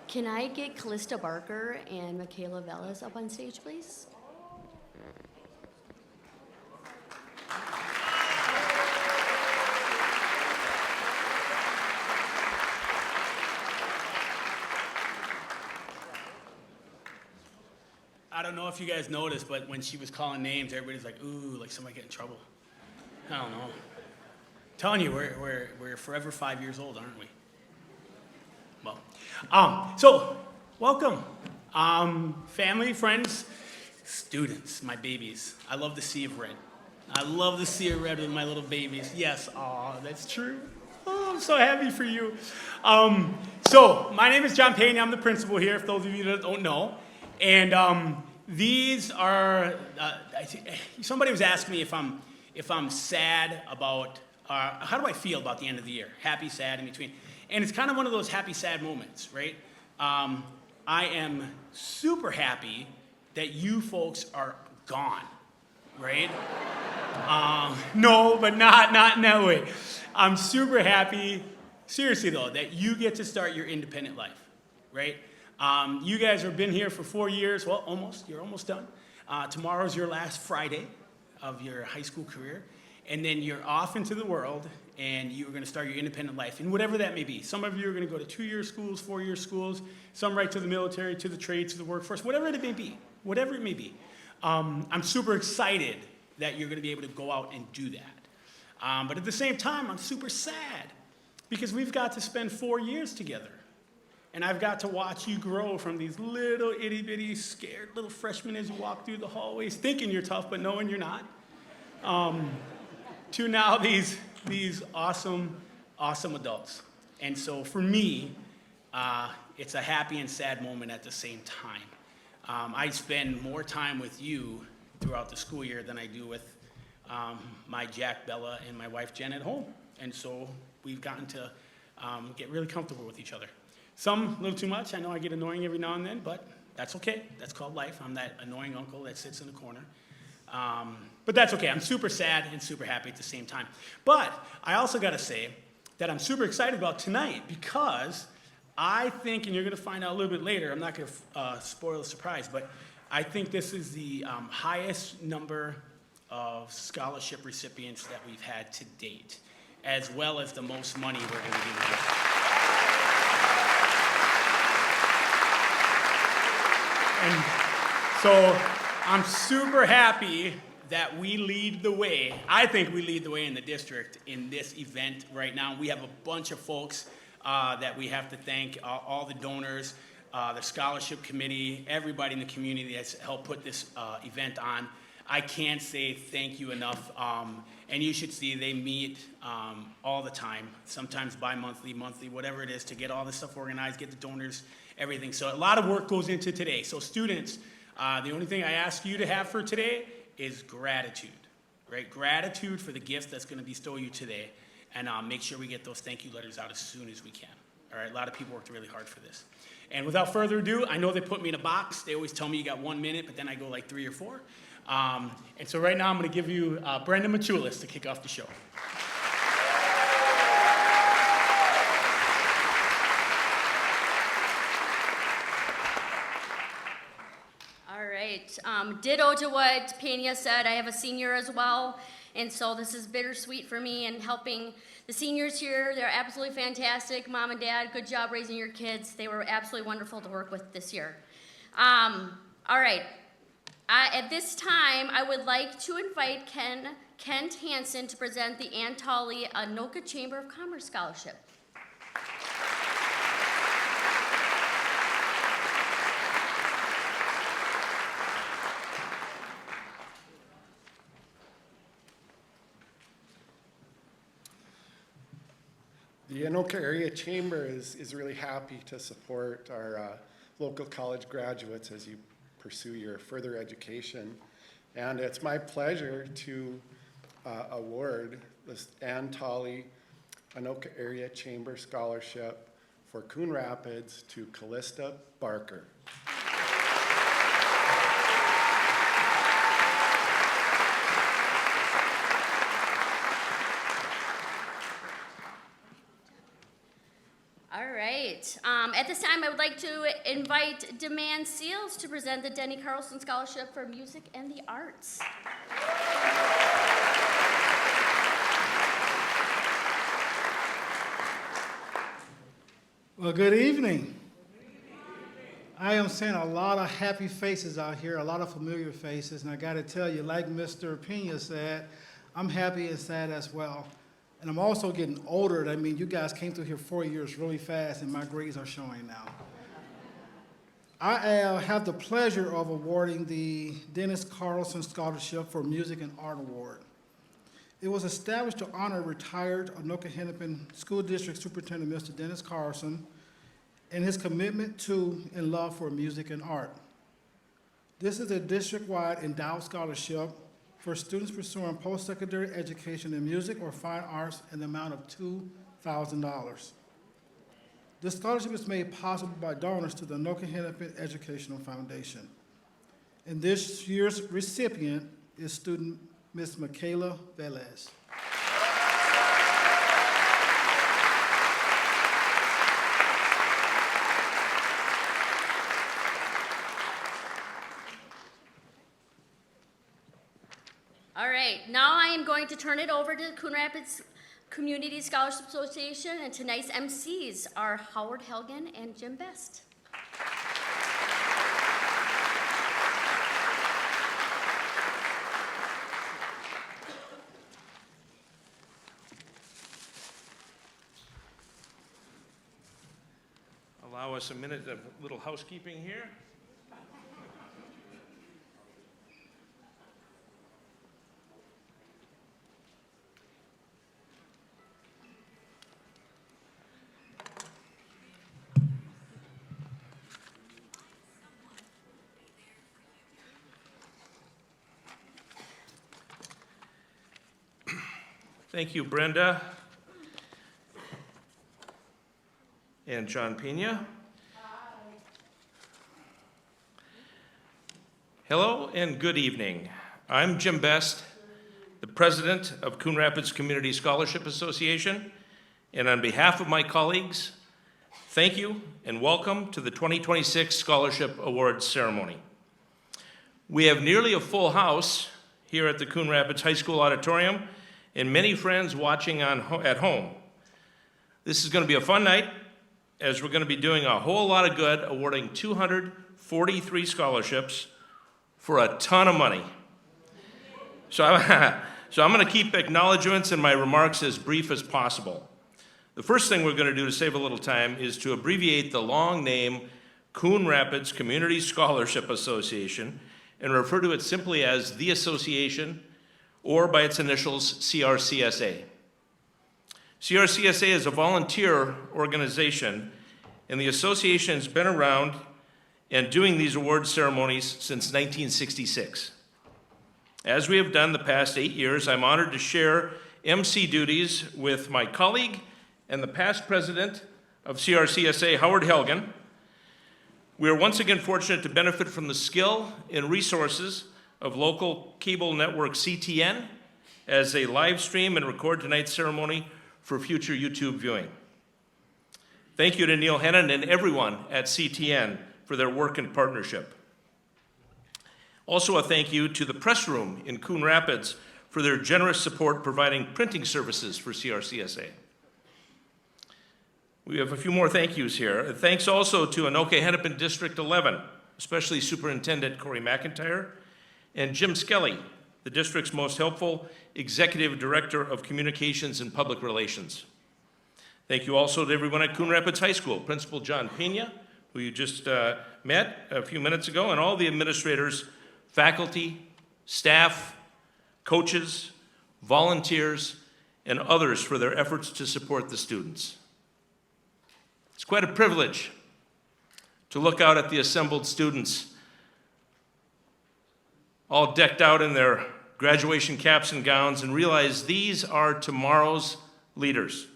Can I get Callista Barker and Michaela Velez up on stage, please? I don't know if you guys noticed, but when she was calling names, everybody's like, ooh, like somebody get in trouble. I don't know. Telling you, we're forever 5 years old, aren't we? Well, so welcome, family, friends, students, my babies. I love the sea of red. I love the sea of red with my little babies. Yes, aw, that's true. Oh, I'm so happy for you. So my name is John Payne. I'm the principal here, if those of you that don't know. And these are, somebody was asking me if I'm sad about, how do I feel about the end of the year? Happy, sad, in between. And it's kind of one of those happy, sad moments, right? I am super happy that you folks are gone, right? No, but not in that way. I'm super happy, seriously though, that you get to start your independent life, right? You guys have been here for 4 years, well, almost, you're almost done. Tomorrow's your last Friday of your high school career, and then you're off into the world, and you're gonna start your independent life, and whatever that may be. Some of you are gonna go to 2-year schools, 4-year schools, some right to the military, to the trade, to the workforce, whatever it may be. I'm super excited that you're gonna be able to go out and do that. But at the same time, I'm super sad, because we've got to spend 4 years together. And I've got to watch you grow from these little itty-bitty, scared little freshmen as you walk through the hallways, thinking you're tough, but knowing you're not, to now these awesome adults. And so for me, it's a happy and sad moment at the same time. I spend more time with you throughout the school year than I do with my Jack, Bella, and my wife, Jen, at home. And so we've gotten to get really comfortable with each other. Some a little too much. I know I get annoying every now and then, but that's okay. That's called life. I'm that annoying uncle that sits in the corner. But that's okay. I'm super sad and super happy at the same time. But I also got to say that I'm super excited about tonight because I think, and you're going to find out a little bit later, I'm not going to spoil the surprise, but I think this is the highest number of scholarship recipients that we've had to date, as well as the most money we're going to give away. And so I'm super happy that we lead the way. I think we lead the way in the district in this event right now. We have a bunch of folks that we have to thank, all the donors, the scholarship committee, everybody in the community that's helped put this event on. I can't say thank you enough. And you should see they meet all the time, sometimes bi-monthly, monthly, whatever it is, to get all this stuff organized, get the donors, everything. So a lot of work goes into today. So students, the only thing I ask you to have for today is gratitude, right? Gratitude for the gift that's going to bestow you today. And make sure we get those thank you letters out as soon as we can. All right, a lot of people worked really hard for this. And without further ado, I know they put me in a box. They always tell me you got 1 minute, but then I go like 3 or 4. And so right now I'm going to give you Brenda Machulis to kick off the show. All right. Ditto to what Pena said. I have a senior as well, and so this is bittersweet for me and helping the seniors here. They're absolutely fantastic. Mom and Dad, good job raising your kids. They were absolutely wonderful to work with this year. All right. At this time, I would like to invite Kent Hansen to present the Ann Tolley Anoka Chamber of Commerce Scholarship. The Anoka Area Chamber is really happy to support our local college graduates as you pursue your further education. And it's my pleasure to award this Ann Tolley Anoka Area Chamber Scholarship for Coon Rapids to Callista Barker. At this time, I would like to invite Demand Seals to present the Denny Carlson Scholarship for Music and the Arts. Well, good evening. I am seeing a lot of happy faces out here, a lot of familiar faces, and I got to tell you, like Mr. Pena said, I'm happy and sad as well. And I'm also getting older. I mean, you guys came through here 4 years really fast, and my grades are showing now. I have the pleasure of awarding the Dennis Carlson Scholarship for Music and Art Award. It was established to honor retired Anoka-Hennepin School District Superintendent Mr. Dennis Carlson and his commitment to and love for music and art. This is a district-wide endowed scholarship for students pursuing post-secondary education in music or fine arts in the amount of $2,000. This scholarship is made possible by donors to the Anoka-Hennepin Educational Foundation. And this year's recipient is student Ms. Michaela Velez. All right, now I am going to turn it over to Coon Rapids Community Scholarship Association, and tonight's MCs are Howard Helgen and Jim Best. Allow us a minute of little housekeeping here. Thank you, Brenda and John Pena. Hello and good evening. I'm Jim Best, the president of Coon Rapids Community Scholarship Association, and on behalf of my colleagues, thank you and welcome to the 2026 Scholarship Awards ceremony. We have nearly a full house here at the Coon Rapids High School auditorium and many friends watching at home. This is going to be a fun night as we're going to be doing a whole lot of good, awarding 243 scholarships for a ton of money. So I'm going to keep acknowledgments and my remarks as brief as possible. The first thing we're going to do to save a little time is to abbreviate the long name Coon Rapids Community Scholarship Association and refer to it simply as the Association, or by its initials, CRCSA. CRCSA is a volunteer organization, and the association has been around and doing these award ceremonies since 1966. As we have done the past 8 years, I'm honored to share MC duties with my colleague and the past president of CRCSA, Howard Helgen. We are once again fortunate to benefit from the skill and resources of local cable network CTN as they live stream and record tonight's ceremony for future YouTube viewing. Thank you to Neil Hennon and everyone at CTN for their work and partnership. Also a thank you to the press room in Coon Rapids for their generous support providing printing services for CRCSA. We have a few more thank yous here. Thanks also to Anoka-Hennepin District 11, especially Superintendent Corey McIntyre, and Jim Skelly, the district's most helpful Executive Director of Communications and Public Relations. Thank you also to everyone at Coon Rapids High School, Principal John Pena, who you just met a few minutes ago, and all the administrators, faculty, staff, coaches, volunteers, and others for their efforts to support the students. It's quite a privilege to look out at the assembled students, all decked out in their graduation caps and gowns, and realize these are tomorrow's leaders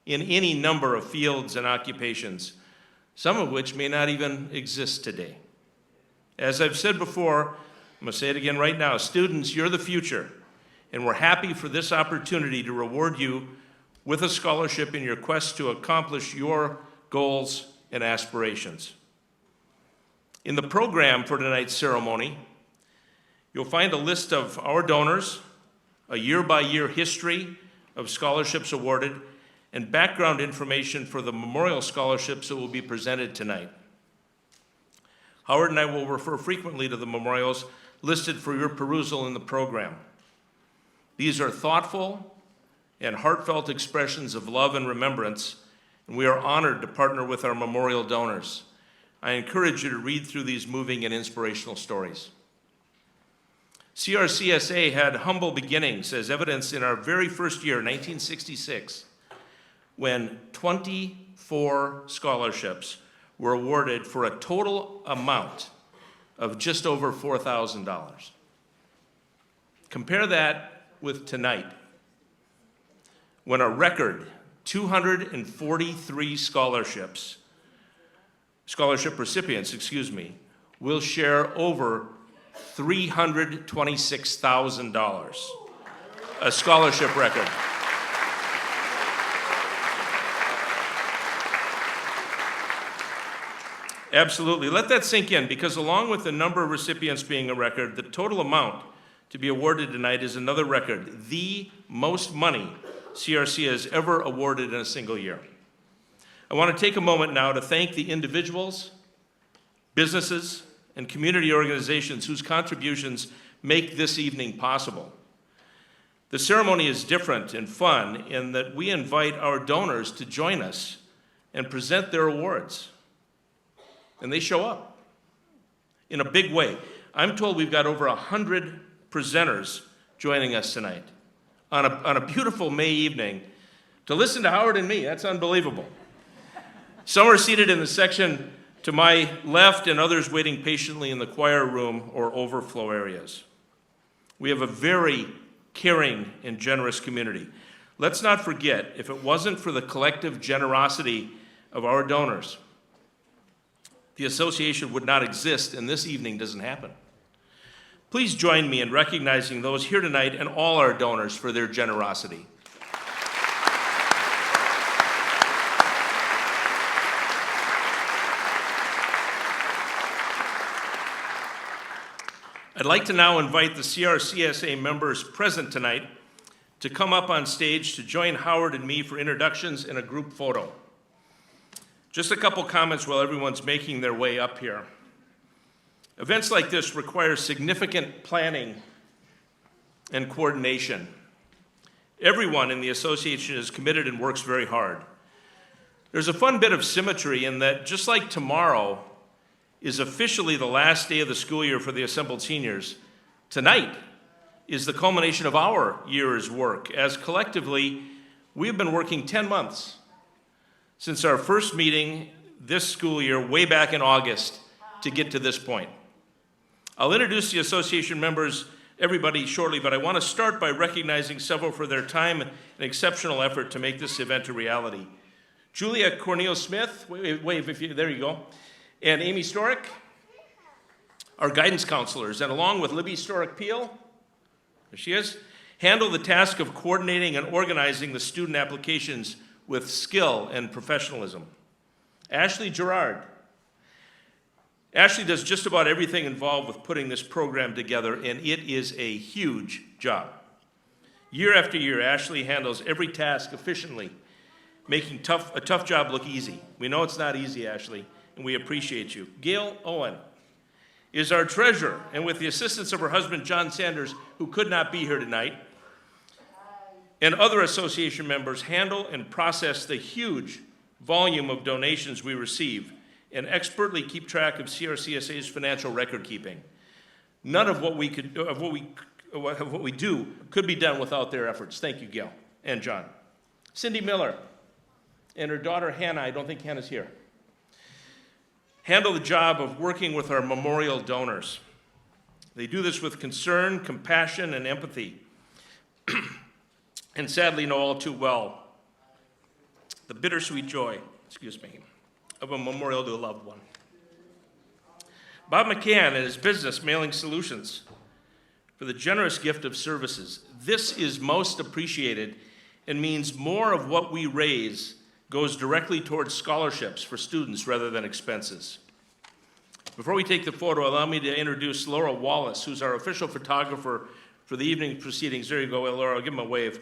in any number of fields and occupations, some of which may not even exist today. As I've said before, I'm going to say it again right now, students, you're the future, and we're happy for this opportunity to reward you with a scholarship in your quest to accomplish your goals and aspirations. In the program for tonight's ceremony, you'll find a list of our donors, a year-by-year history of scholarships awarded, and background information for the memorial scholarships that will be presented tonight. Howard and I will refer frequently to the memorials listed for your perusal in the program. These are thoughtful and heartfelt expressions of love and remembrance, and we are honored to partner with our memorial donors. I encourage you to read through these moving and inspirational stories. CRCSA had humble beginnings, as evidenced in our very first year, 1966, when 24 scholarships were awarded for a total amount of just over $4,000. Compare that with tonight, when a record 243 scholarship recipients, will share over $326,000, a scholarship record. Absolutely. Let that sink in, because along with the number of recipients being a record, the total amount to be awarded tonight is another record, the most money CRC has ever awarded in a single year. I want to take a moment now to thank the individuals, businesses, and community organizations whose contributions make this evening possible. The ceremony is different and fun in that we invite our donors to join us and present their awards. And they show up in a big way. I'm told we've got over 100 presenters joining us tonight on a beautiful May evening to listen to Howard and me. That's unbelievable. Some are seated in the section to my left and others waiting patiently in the choir room or overflow areas. We have a very caring and generous community. Let's not forget, if it wasn't for the collective generosity of our donors, the association would not exist and this evening doesn't happen. Please join me in recognizing those here tonight and all our donors for their generosity. I'd like to now invite the CRCSA members present tonight to come up on stage to join Howard and me for introductions and a group photo. Just a couple comments while everyone's making their way up here. Events like this require significant planning and coordination. Everyone in the association is committed and works very hard. There's a fun bit of symmetry in that just like tomorrow is officially the last day of the school year for the assembled seniors, tonight is the culmination of our year's work, as collectively we've been working 10 months since our first meeting this school year way back in August to get to this point. I'll introduce the association members, everybody, shortly, but I want to start by recognizing several for their time and exceptional effort to make this event a reality. Julia Cornell-Smith, wave if you, there you go, and Amy Storick, our guidance counselors, and along with Libby Storick-Peel, there she is, handle the task of coordinating and organizing the student applications with skill and professionalism. Ashley Gerard. Ashley does just about everything involved with putting this program together, and it is a huge job. Year after year, Ashley handles every task efficiently, making a tough job look easy. We know it's not easy, Ashley, and we appreciate you. Gail Owen is our treasurer, and with the assistance of her husband, John Sanders, who could not be here tonight, and other association members handle and process the huge volume of donations we receive and expertly keep track of CRCSA's financial record keeping. None of what we do could be done without their efforts. Thank you, Gail and John. Cindy Miller and her daughter Hannah, I don't think Hannah's here, handle the job of working with our memorial donors. They do this with concern, compassion, and empathy. And sadly know all too well the bittersweet joy, of a memorial to a loved one. Bob McCann and his business, Mailing Solutions, for the generous gift of services. This is most appreciated and means more of what we raise goes directly towards scholarships for students rather than expenses. Before we take the photo, allow me to introduce Laura Wallace, who's our official photographer for the evening proceedings. There you go, Laura, I'll give him a wave.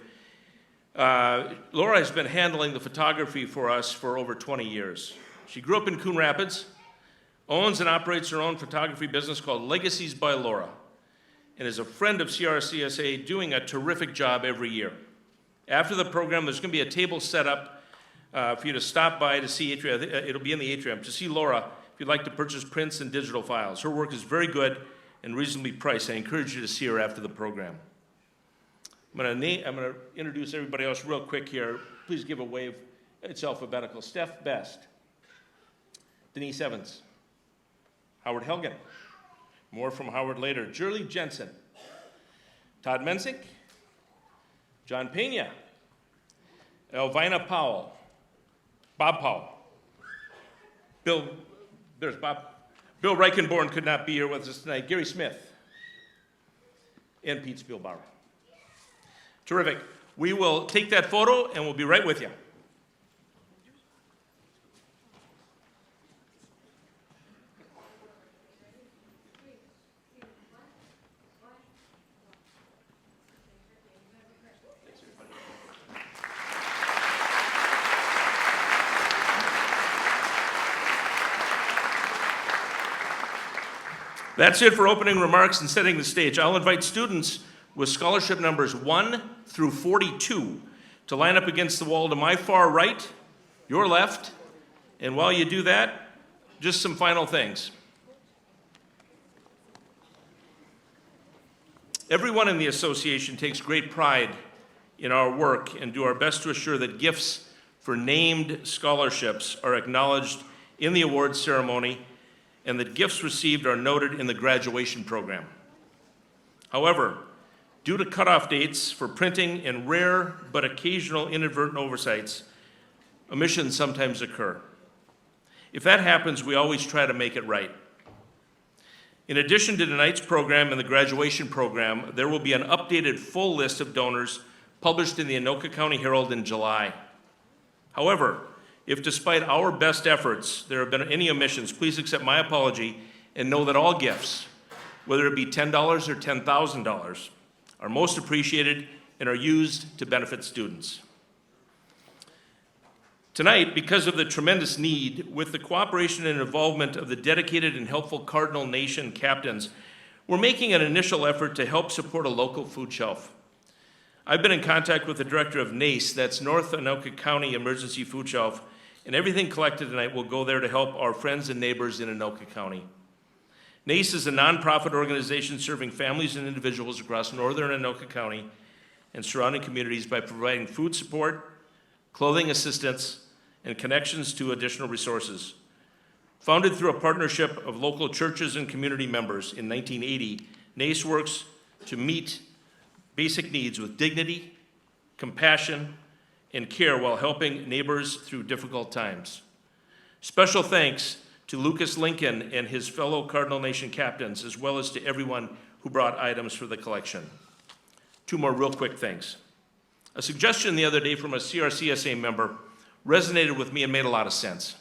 Laura has been handling the photography for us for over 20 years. She grew up in Coon Rapids, owns and operates her own photography business called Legacies by Laura, and is a friend of CRCSA, doing a terrific job every year. After the program, there's going to be a table set up for you to stop by to see atrium. It'll be in the atrium to see Laura if you'd like to purchase prints and digital files. Her work is very good and reasonably priced. I encourage you to see her after the program. I'm going to introduce everybody else real quick here. Please give a wave. It's alphabetical. Steph Best, Denise Evans, Howard Helgen. More from Howard later. Jurley Jensen, Todd Mensick, John Pena, Elvina Powell, Bob Powell. There's Bob. Bill Reichenborn could not be here with us tonight. Gary Smith and Pete Spielbauer. Terrific. We will take that photo and we'll be right with you. That's it for opening remarks and setting the stage. I'll invite students with scholarship numbers 1 through 42 to line up against the wall to my far right, your left, and while you do that, just some final things. Everyone in the association takes great pride in our work and do our best to assure that gifts for named scholarships are acknowledged in the awards ceremony and that gifts received are noted in the graduation program. However, due to cutoff dates for printing and rare but occasional inadvertent oversights, omissions sometimes occur. If that happens, we always try to make it right. In addition to tonight's program and the graduation program, there will be an updated full list of donors published in the Anoka County Herald in July. However, if despite our best efforts there have been any omissions, please accept my apology and know that all gifts, whether it be $10 or $10,000, are most appreciated and are used to benefit students. Tonight, because of the tremendous need, with the cooperation and involvement of the dedicated and helpful Cardinal Nation captains, we're making an initial effort to help support a local food shelf. I've been in contact with the director of NACE, that's North Anoka County Emergency Food Shelf, and everything collected tonight will go there to help our friends and neighbors in Anoka County. NACE is a nonprofit organization serving families and individuals across northern Anoka County and surrounding communities by providing food support, clothing assistance, and connections to additional resources. Founded through a partnership of local churches and community members in 1980, NACE works to meet basic needs with dignity, compassion, and care while helping neighbors through difficult times. Special thanks to Lucas Lincoln and his fellow Cardinal Nation captains, as well as to everyone who brought items for the collection. Two more real quick things. A suggestion the other day from a CRCSA member resonated with me and made a lot of sense.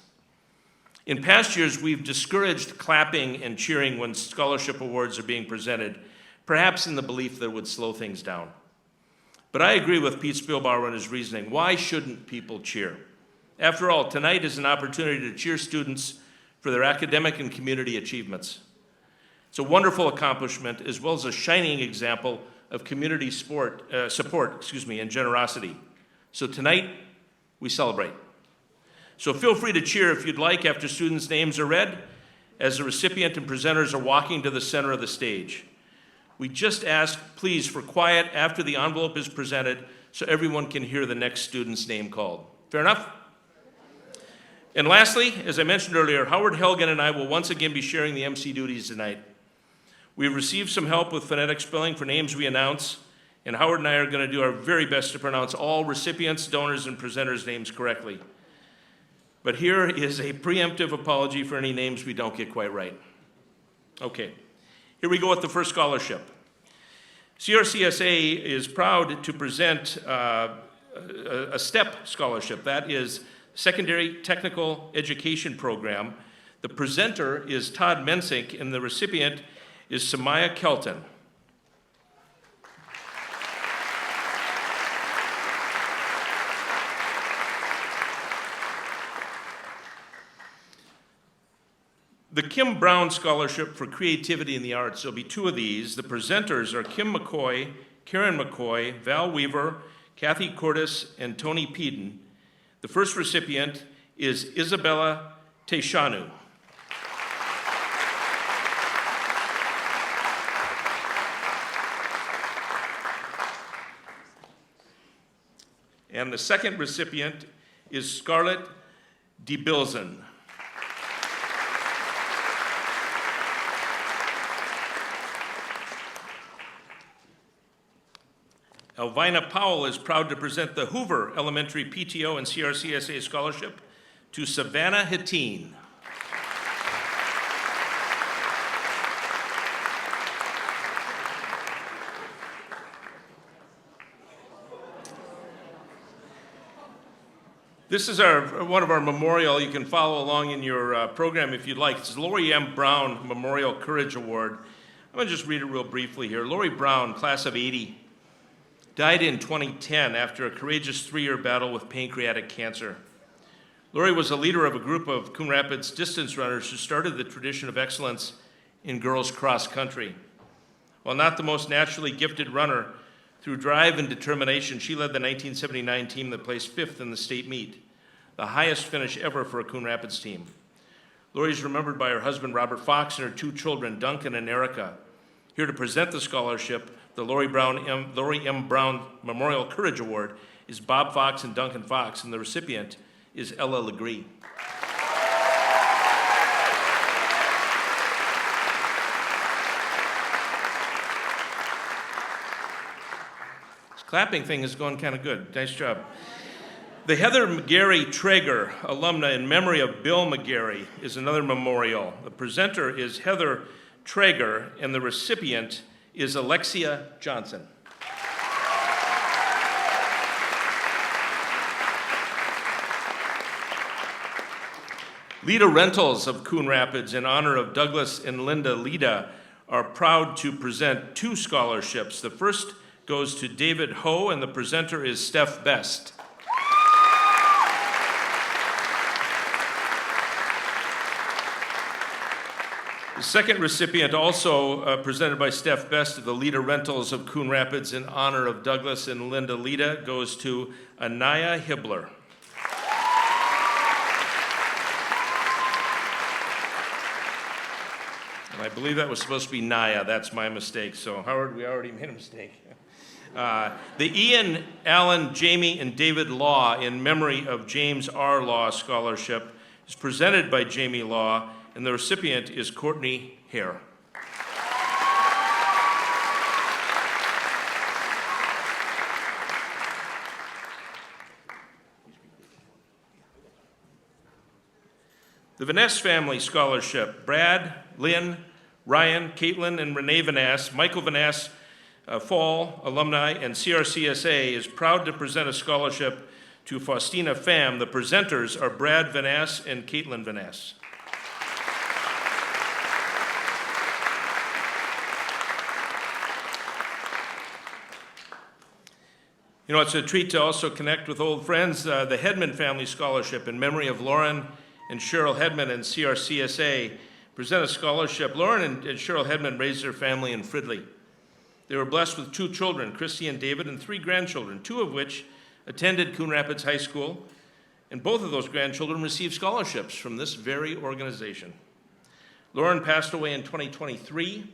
In past years, we've discouraged clapping and cheering when scholarship awards are being presented, perhaps in the belief that it would slow things down. But I agree with Pete Spielbauer and his reasoning. Why shouldn't people cheer? After all, tonight is an opportunity to cheer students for their academic and community achievements. It's a wonderful accomplishment, as well as a shining example of community support, and generosity. So tonight, we celebrate. So feel free to cheer if you'd like after students' names are read, as the recipient and presenters are walking to the center of the stage. We just ask, please, for quiet after the envelope is presented so everyone can hear the next student's name called. Fair enough? And lastly, as I mentioned earlier, Howard Helgen and I will once again be sharing the MC duties tonight. We've received some help with phonetic spelling for names we announce, and Howard and I are going to do our very best to pronounce all recipients, donors, and presenters' names correctly. But here is a preemptive apology for any names we don't get quite right. Okay. Here we go with the first scholarship. CRCSA is proud to present a STEP scholarship. That is Secondary Technical Education Program. The presenter is Todd Mensink, and the recipient is Samaya Kelton. The Kim Brown Scholarship for Creativity in the Arts. There'll be two of these. The presenters are Kim McCoy, Karen McCoy, Val Weaver, Kathy Cordes, and Tony Peden. The first recipient is Isabella Teixanu. And the second recipient is Scarlett DeBilzen. Elvina Powell is proud to present the Hoover Elementary PTO and CRCSA Scholarship to Savannah Hatteen. This is one of our memorial. You can follow along in your program if you'd like. It's the Lori M. Brown Memorial Courage Award. I'm going to just read it real briefly here. Lori Brown, class of '80. Died in 2010 after a courageous 3-year battle with pancreatic cancer. Lori was a leader of a group of Coon Rapids distance runners who started the tradition of excellence in girls cross country. While not the most naturally gifted runner, through drive and determination, she led the 1979 team that placed 5th in the state meet, the highest finish ever for a Coon Rapids team. Lori is remembered by her husband, Robert Fox, and her 2 children, Duncan and Erica. Here to present the scholarship, the Lori M. Brown Memorial Courage Award, is Bob Fox and Duncan Fox, and the recipient is Ella Legree. This clapping thing is going kind of good. Nice job. The Heather McGarry Traeger alumna in memory of Bill McGarry is another memorial. The presenter is Heather Traeger, and the recipient is Alexia Johnson. Lida Rentals of Coon Rapids, in honor of Douglas and Linda Lida, are proud to present 2 scholarships. The first goes to David Ho, and the presenter is Steph Best. The second recipient, also presented by Steph Best of the Lida Rentals of Coon Rapids in honor of Douglas and Linda Lida, goes to Anaya Hibbler. And I believe that was supposed to be Naya. That's my mistake. So, Howard, we already made a mistake. The Ian, Allen, Jamie, and David Law in memory of James R. Law Scholarship is presented by Jamie Law, and the recipient is Courtney Hare. The Vaness Family Scholarship, Brad, Lynn, Ryan, Caitlin, and Renee Vaness, Michael Vaness, Fall alumni, and CRCSA is proud to present a scholarship to Faustina Pham. The presenters are Brad Vaness and Caitlin Vaness. You know, it's a treat to also connect with old friends. The Hedman Family Scholarship in memory of Lauren and Cheryl Hedman and CRCSA present a scholarship. Lauren and Cheryl Hedman raised their family in Fridley. They were blessed with 2 children, Christy and David, and 3 grandchildren, 2 of which attended Coon Rapids High School, and both of those grandchildren received scholarships from this very organization. Lauren passed away in 2023,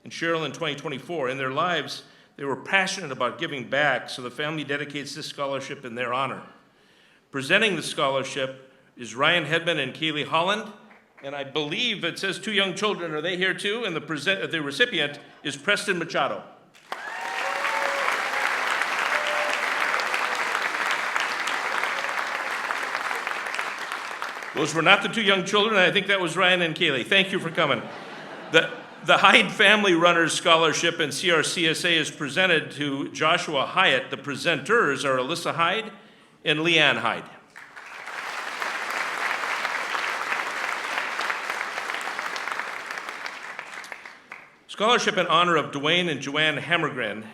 and Cheryl in 2024. In their lives, they were passionate about giving back, so the family dedicates this scholarship in their honor. Presenting the scholarship is Ryan Hedman and Kaylee Holland, and I believe it says 2 young children. Are they here too? And the recipient is Preston Machado. Those were not the 2 young children. I think that was Ryan and Kaylee. Thank you for coming. The Hyde Family Runners Scholarship in CRCSA is presented to Joshua Hyatt. The presenters are Alyssa Hyde and Leanne Hyde. Scholarship in honor of Dwayne and Joanne Hammergren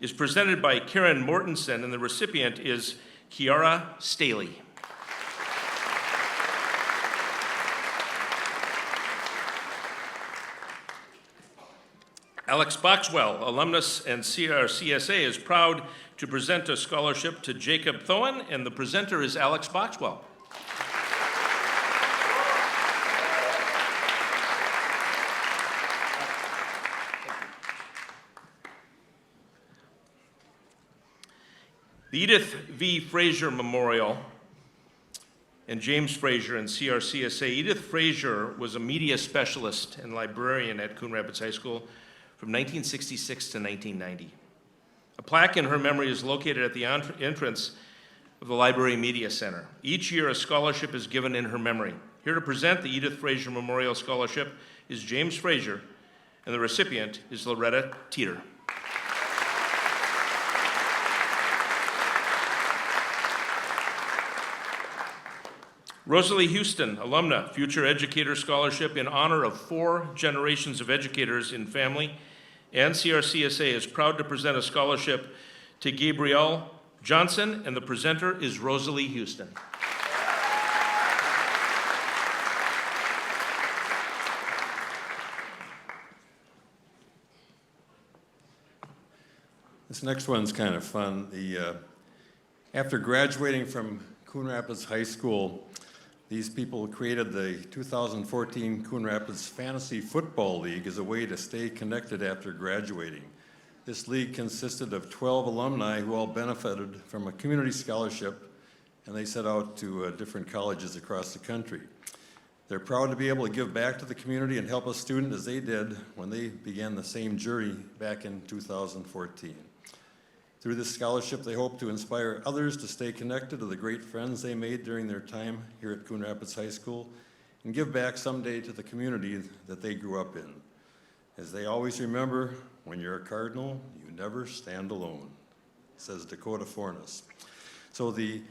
is presented by Karen Mortensen, and the recipient is Kiara Staley. Alex Boxwell, alumnus and CRCSA, is proud to present a scholarship to Jacob Thoen, and the presenter is Alex Boxwell. The Edith V. Frazier Memorial and James Frazier and CRCSA. Edith Frazier was a media specialist and librarian at Coon Rapids High School from 1966 to 1990. A plaque in her memory is located at the entrance of the Library Media Center. Each year, a scholarship is given in her memory. Here to present the Edith Frazier Memorial Scholarship is James Frazier, and the recipient is Loretta Teeter. Rosalie Houston, alumna, Future Educator Scholarship in honor of 4 generations of educators in family, and CRCSA is proud to present a scholarship to Gabrielle Johnson, and the presenter is Rosalie Houston. This next one's kind of fun. After graduating from Coon Rapids High School, these people created the 2014 Coon Rapids Fantasy Football League as a way to stay connected after graduating. This league consisted of 12 alumni who all benefited from a community scholarship, and they set out to different colleges across the country. They're proud to be able to give back to the community and help a student as they did when they began the same journey back in 2014. Through this scholarship, they hope to inspire others to stay connected to the great friends they made during their time here at Coon Rapids High School and give back someday to the community that they grew up in. As they always remember, when you're a Cardinal, you never stand alone, says Dakota Fornes. So the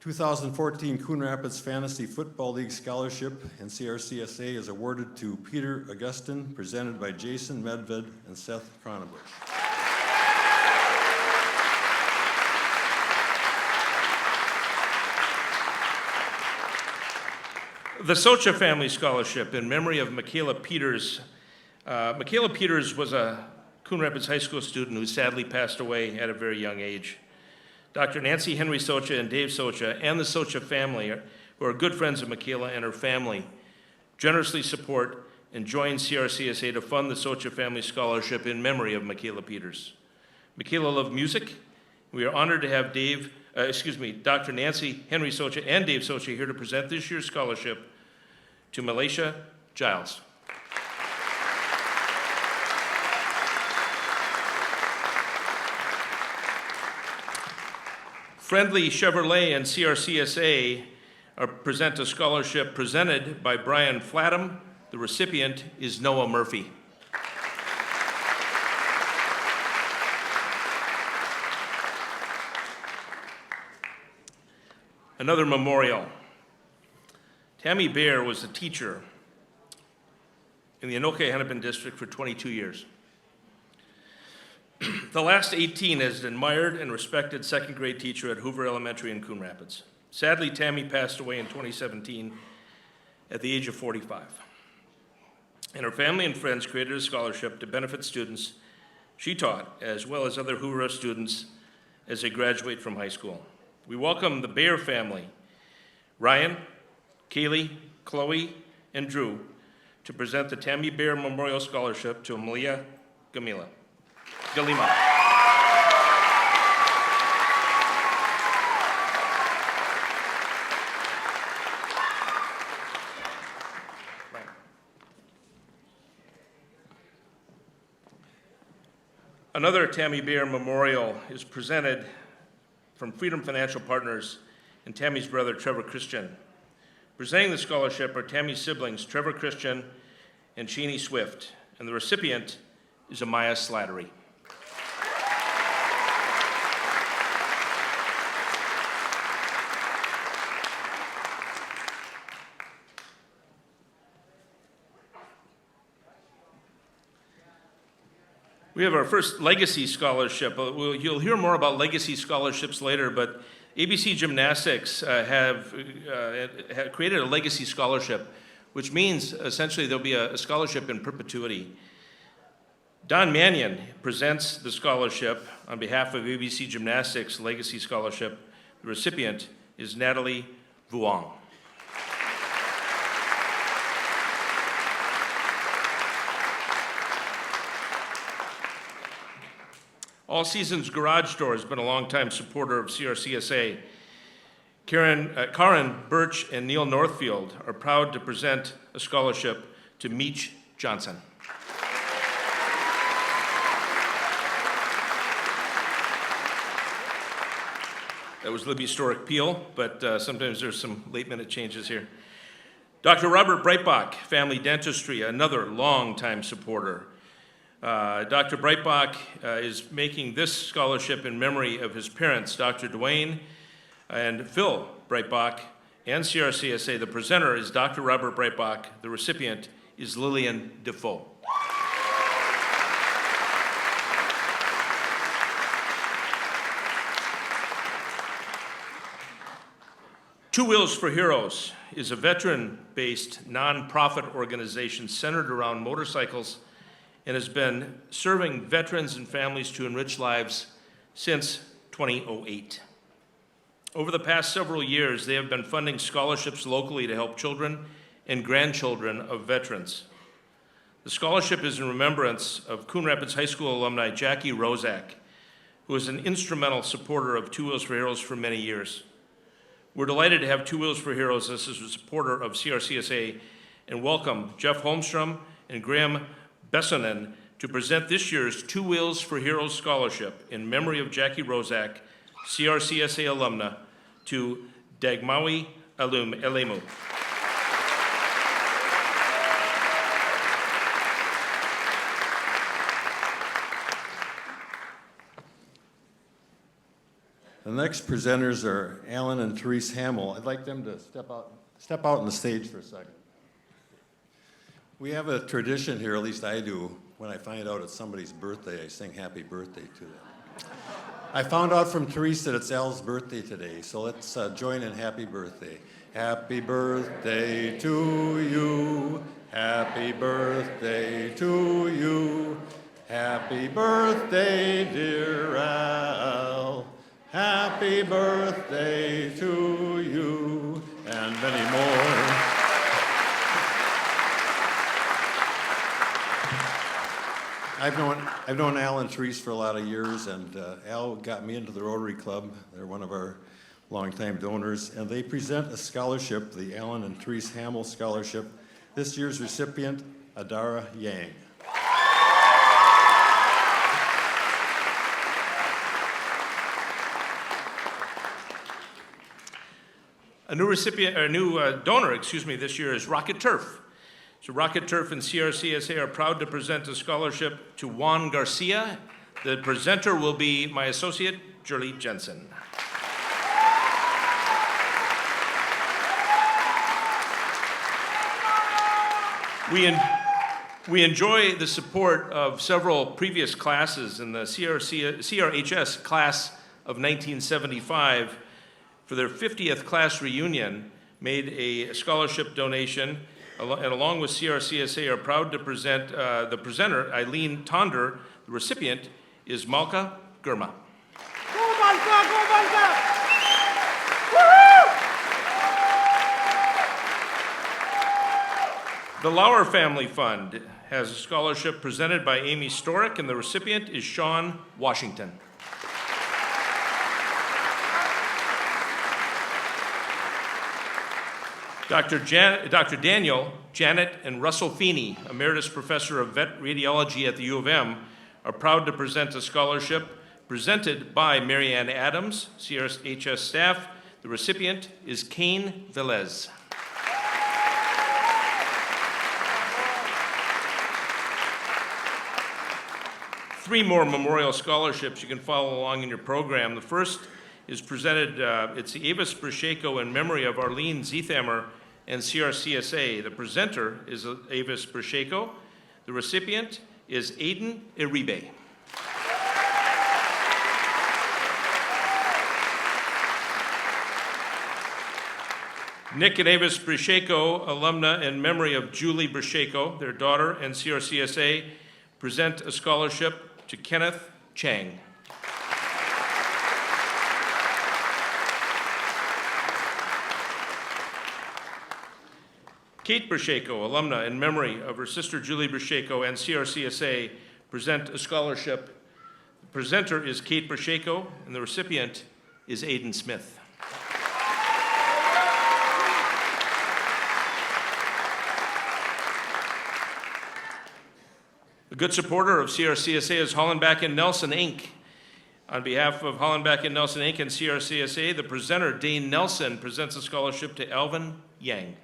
2014 Coon Rapids Fantasy Football League Scholarship in CRCSA is awarded to Peter Augustin, presented by Jason Medved and Seth Cronenbush. The Socha Family Scholarship in memory of Michaela Peters. Michaela Peters was a Coon Rapids High School student who sadly passed away at a very young age. Dr. Nancy Henry Socha and Dave Socha and the Socha family, who are good friends of Michaela and her family, generously support and join CRCSA to fund the Socha Family Scholarship in memory of Michaela Peters. Michaela loved music. We are honored to have Dr. Nancy Henry Socha and Dave Socha here to present this year's scholarship to Malaysia Giles. Friendly Chevrolet and CRCSA present a scholarship presented by Brian Flatham. The recipient is Noah Murphy. Another memorial. Tammy Baer was a teacher in the Anoka-Hennepin district for 22 years. The last 18 as an admired and respected second grade teacher at Hoover Elementary in Coon Rapids. Sadly, Tammy passed away in 2017 at the age of 45. And her family and friends created a scholarship to benefit students she taught, as well as other Hoover students as they graduate from high school. We welcome the Baer family, Ryan, Kaylee, Chloe, and Drew, to present the Tammy Baer Memorial Scholarship to Amelia Galima. Another Tammy Baer Memorial is presented from Freedom Financial Partners and Tammy's brother, Trevor Christian. Presenting the scholarship are Tammy's siblings, Trevor Christian and Cheney Swift, and the recipient is Amaya Slattery. We have our first Legacy Scholarship. You'll hear more about Legacy Scholarships later, but ABC Gymnastics have created a Legacy Scholarship, which means essentially there'll be a scholarship in perpetuity. Don Mannion presents the scholarship on behalf of ABC Gymnastics Legacy Scholarship. The recipient is Natalie Vuong. All Seasons Garage Door has been a longtime supporter of CRCSA. Karen Birch and Neil Northfield are proud to present a scholarship to Meech Johnson. That was Libby Storick Peel, but sometimes there's some late-minute changes here. Dr. Robert Breitbach, Family Dentistry, another long-time supporter. Dr. Breitbach is making this scholarship in memory of his parents, Dr. Dwayne and Phil Breitbach, and CRCSA. The presenter is Dr. Robert Breitbach. The recipient is Lillian Defoe. Two Wheels for Heroes is a veteran-based nonprofit organization centered around motorcycles and has been serving veterans and families to enrich lives since 2008. Over the past several years, they have been funding scholarships locally to help children and grandchildren of veterans. The scholarship is in remembrance of Coon Rapids High School alumni Jackie Rozak, who was an instrumental supporter of Two Wheels for Heroes for many years. We're delighted to have Two Wheels for Heroes as a supporter of CRCSA and welcome Jeff Holmstrom and Graham Bessonen to present this year's Two Wheels for Heroes Scholarship in memory of Jackie Rozak, CRCSA alumna, to Dagmawi Elemu. The next presenters are Alan and Therese Hamill. I'd like them to step out on the stage for a second. We have a tradition here, at least I do, when I find out it's somebody's birthday, I sing happy birthday to them. I found out from Therese that it's Al's birthday today, so let's join in happy birthday. Happy birthday to you. Happy birthday to you. Happy birthday, dear Al. Happy birthday to you, and many more. I've known Al and Therese for a lot of years, and Al got me into the Rotary Club. They're one of our longtime donors, and they present a scholarship, the Alan and Therese Hamill Scholarship. This year's recipient, Adara Yang. A new donor, this year is Rocket Turf. So Rocket Turf and CRCSA are proud to present a scholarship to Juan Garcia. The presenter will be my associate, Julie Jensen. We enjoy the support of several previous classes in the CRHS class of 1975 for their 50th class reunion, made a scholarship donation, and along with CRCSA are proud to present the presenter, Eileen Tonder. The recipient is Malka Gurma. Go Malka! Go Malka! The Lauer Family Fund has a scholarship presented by Amy Storick, and the recipient is Sean Washington. Dr. Daniel, Janet, and Russell Feeney, Emeritus Professor of Vet Radiology at the U of M, are proud to present a scholarship presented by Marianne Adams, CRHS staff. The recipient is Kane Velez. Three more memorial scholarships you can follow along in your program. The first is presented, it's the Avis Brasheko in memory of Arlene Ziethammer and CRCSA. The presenter is Avis Brasheko. The recipient is Aiden Iribe. Nick and Avis Brisheko, alumna in memory of Julie Brisheko, their daughter, and CRCSA, present a scholarship to Kenneth Chang. Kate Brisheko, alumna in memory of her sister Julie Brisheko and CRCSA, present a scholarship. The presenter is Kate Brisheko, and the recipient is Aiden Smith. A good supporter of CRCSA is Hollenbach and Nelson, Inc. On behalf of Hollenbach and Nelson, Inc. and CRCSA, the presenter, Dane Nelson, presents a scholarship to Alvin Yang.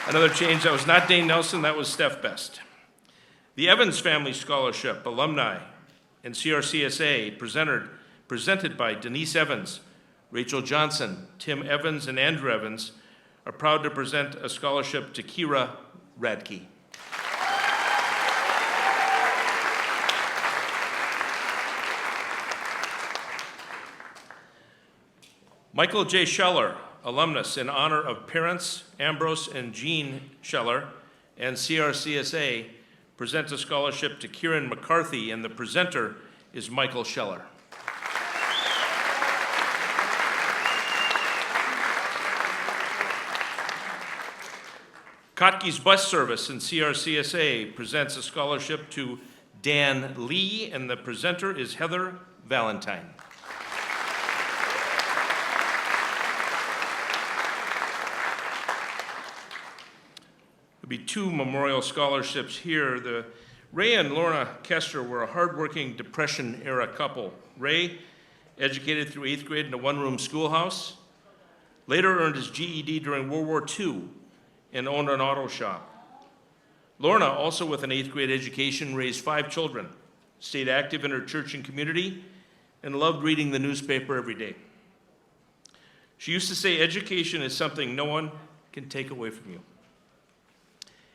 Another change, that was not Dane Nelson, that was Steph Best. The Evans Family Scholarship, alumni and CRCSA, presented by Denise Evans, Rachel Johnson, Tim Evans, and Andrew Evans, are proud to present a scholarship to Kira Radke. Michael J. Scheller, alumnus in honor of parents Ambrose and Jean Scheller, and CRCSA, presents a scholarship to Kieran McCarthy, and the presenter is Michael Scheller. Kotke's Bus Service and CRCSA presents a scholarship to Dan Lee, and the presenter is Heather Valentine. There'll be two memorial scholarships here. Ray and Lorna Kester were a hardworking Depression-era couple. Ray, educated through 8th grade in a one-room schoolhouse, later earned his GED during World War II and owned an auto shop. Lorna, also with an 8th grade education, raised 5 children, stayed active in her church and community, and loved reading the newspaper every day. She used to say, education is something no one can take away from you.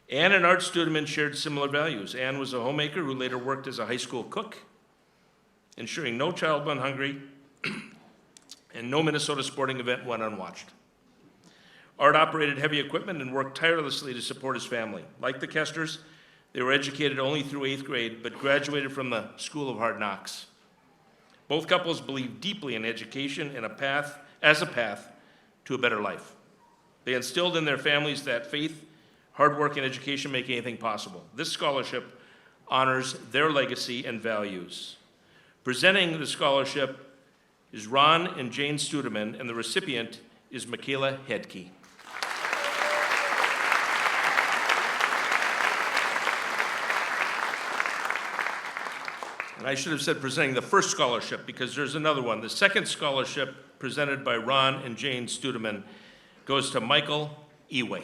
Ann and Art Studeman shared similar values. Ann was a homemaker who later worked as a high school cook, ensuring no child went hungry and no Minnesota sporting event went unwatched. Art operated heavy equipment and worked tirelessly to support his family. Like the Kesters, they were educated only through 8th grade, but graduated from the School of Hard Knocks. Both couples believed deeply in education and as a path to a better life. They instilled in their families that faith, hard work, and education make anything possible. This scholarship honors their legacy and values. Presenting the scholarship is Ron and Jane Studeman, and the recipient is Michaela Hedke. And I should have said presenting the first scholarship, because there's another one. The second scholarship, presented by Ron and Jane Studeman, goes to Michael Eway.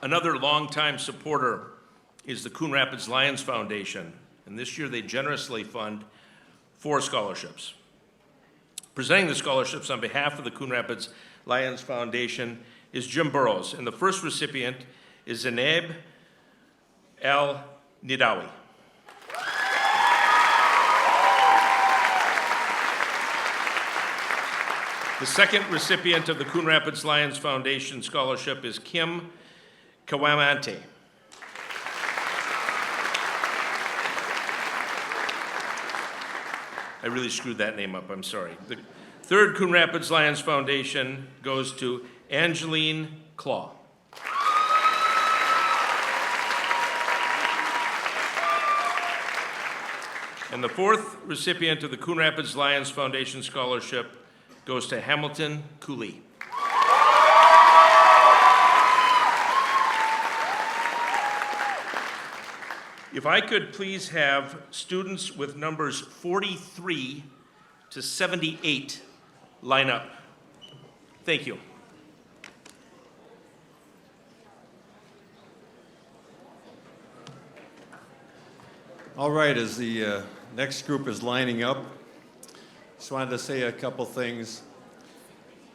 Another longtime supporter is the Coon Rapids Lions Foundation, and this year they generously fund 4 scholarships. Presenting the scholarships on behalf of the Coon Rapids Lions Foundation is Jim Burrows, and the first recipient is Zainab Al-Nidawi. The second recipient of the Coon Rapids Lions Foundation Scholarship is Kim Kawamante. I really screwed that name up, I'm sorry. The third Coon Rapids Lions Foundation goes to Angeline Claw. And the fourth recipient of the Coon Rapids Lions Foundation Scholarship goes to Hamilton Cooley. If I could please have students with numbers 43 to 78 line up. Thank you. All right, as the next group is lining up, just wanted to say a couple things.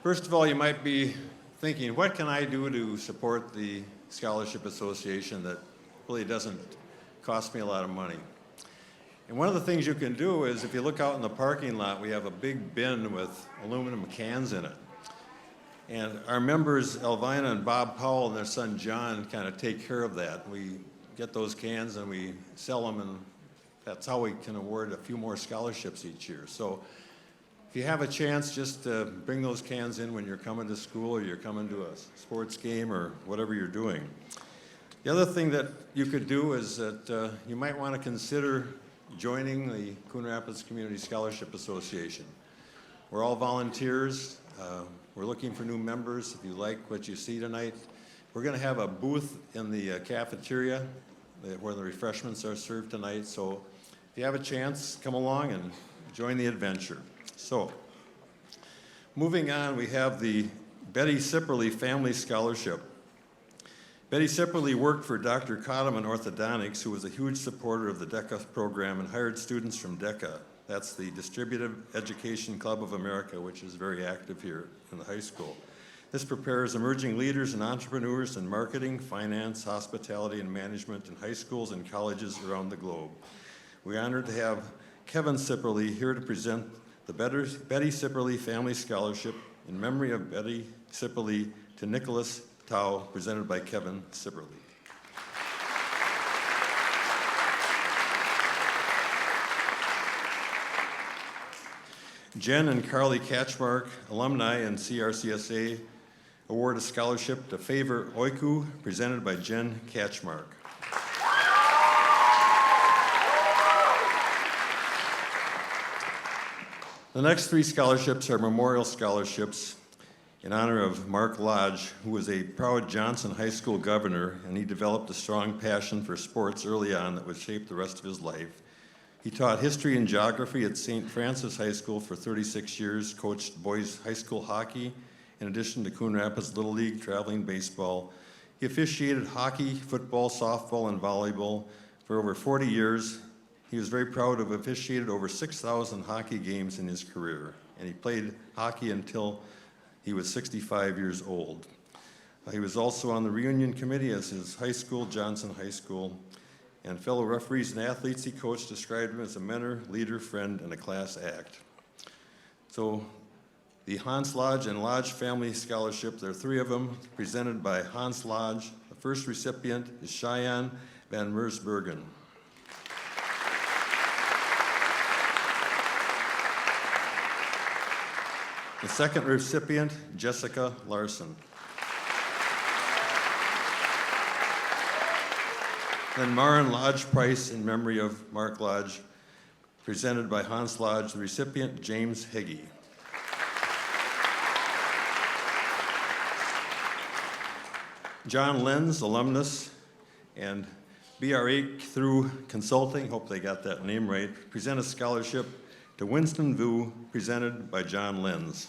First of all, you might be thinking, what can I do to support the Scholarship Association that really doesn't cost me a lot of money. And one of the things you can do is if you look out in the parking lot, we have a big bin with aluminum cans in it. And our members, Elvina and Bob Powell and their son John, kind of take care of that. We get those cans and we sell them, and that's how we can award a few more scholarships each year. So if you have a chance, just bring those cans in when you're coming to school or you're coming to a sports game or whatever you're doing. The other thing that you could do is that you might want to consider joining the Coon Rapids Community Scholarship Association. We're all volunteers. We're looking for new members. If you like what you see tonight, we're going to have a booth in the cafeteria where the refreshments are served tonight. So if you have a chance, come along and join the adventure. So moving on, we have the Betty Sipperly Family Scholarship. Betty Sipperly worked for Dr. Cottom in orthodontics, who was a huge supporter of the DECA program and hired students from DECA. That's the Distributive Education Club of America, which is very active here in the high school. This prepares emerging leaders and entrepreneurs in marketing, finance, hospitality, and management in high schools and colleges around the globe. We're honored to have Kevin Sipperly here to present the Betty Sipperly Family Scholarship in memory of Betty Sipperly to Nicholas Tao, presented by Kevin Sipperly. Jen and Carly Catchmark, alumni and CRCSA, award a scholarship to Favor Oiku, presented by Jen Catchmark. The next three scholarships are memorial scholarships in honor of Mark Lodge, who was a proud Johnson High School governor, and he developed a strong passion for sports early on that would shape the rest of his life. He taught history and geography at St. Francis High School for 36 years, coached boys high school hockey, in addition to Coon Rapids Little League, traveling baseball. He officiated hockey, football, softball, and volleyball for over 40 years. He was very proud to have officiated over 6,000 hockey games in his career, and he played hockey until he was 65 years old. He was also on the reunion committee as his high school, Johnson High School, and fellow referees and athletes he coached described him as a mentor, leader, friend, and a class act. So the Hans Lodge and Lodge Family Scholarship, there are three of them, presented by Hans Lodge. The first recipient is Cheyenne Van Mersbergen. The second recipient, Jessica Larson. Then Maren Lodge Price in memory of Mark Lodge, presented by Hans Lodge, the recipient, James Heggie. John Lenz, alumnus, and BRA through Consulting, hope they got that name right, present a scholarship to Winston Vu, presented by John Lenz.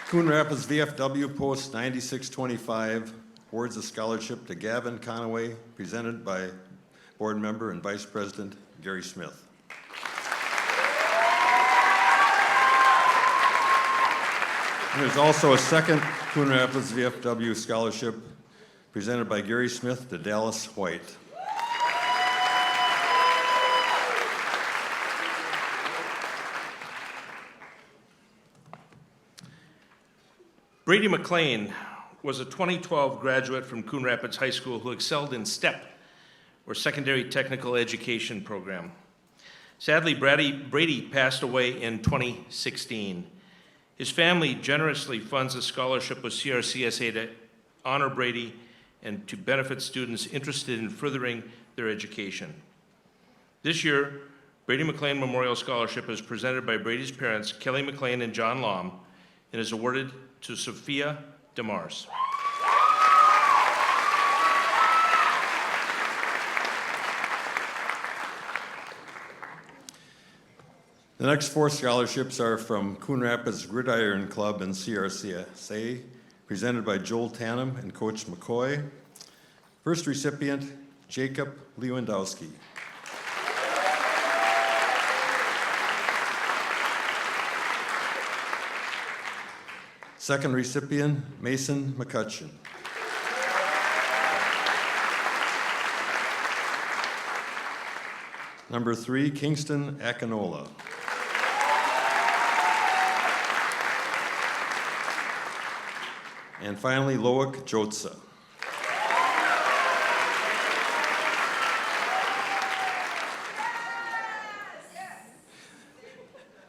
Coon Rapids VFW Post 9625 awards a scholarship to Gavin Conaway, presented by board member and vice president Gary Smith. And there's also a second Coon Rapids VFW scholarship presented by Gary Smith to Dallas White. Brady McLean was a 2012 graduate from Coon Rapids High School who excelled in STEP, or Secondary Technical Education Program. Sadly, Brady passed away in 2016. His family generously funds a scholarship with CRCSA to honor Brady and to benefit students interested in furthering their education. This year, Brady McLean Memorial Scholarship is presented by Brady's parents, Kelly McLean and John Lom, and is awarded to Sophia DeMars. The next four scholarships are from Coon Rapids Gridiron Club and CRCSA, presented by Joel Tannum and Coach McCoy. First recipient, Jacob Lewandowski. Second recipient, Mason McCutcheon. Number 3, Kingston Akinola. And finally, Loic Jotza.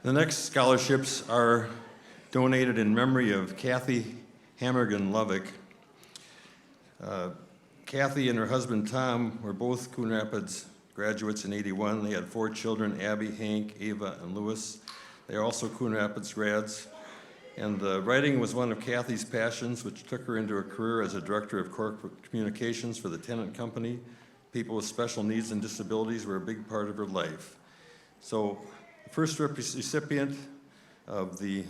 The next scholarships are donated in memory of Kathy Hammergan Lovick. Kathy and her husband Tom were both Coon Rapids graduates in '81. They had 4 children, Abby, Hank, Ava, and Louis. They are also Coon Rapids grads. And writing was one of Kathy's passions, which took her into a career as a director of corporate communications for the Tennant Company. People with special needs and disabilities were a big part of her life. So the first recipient of the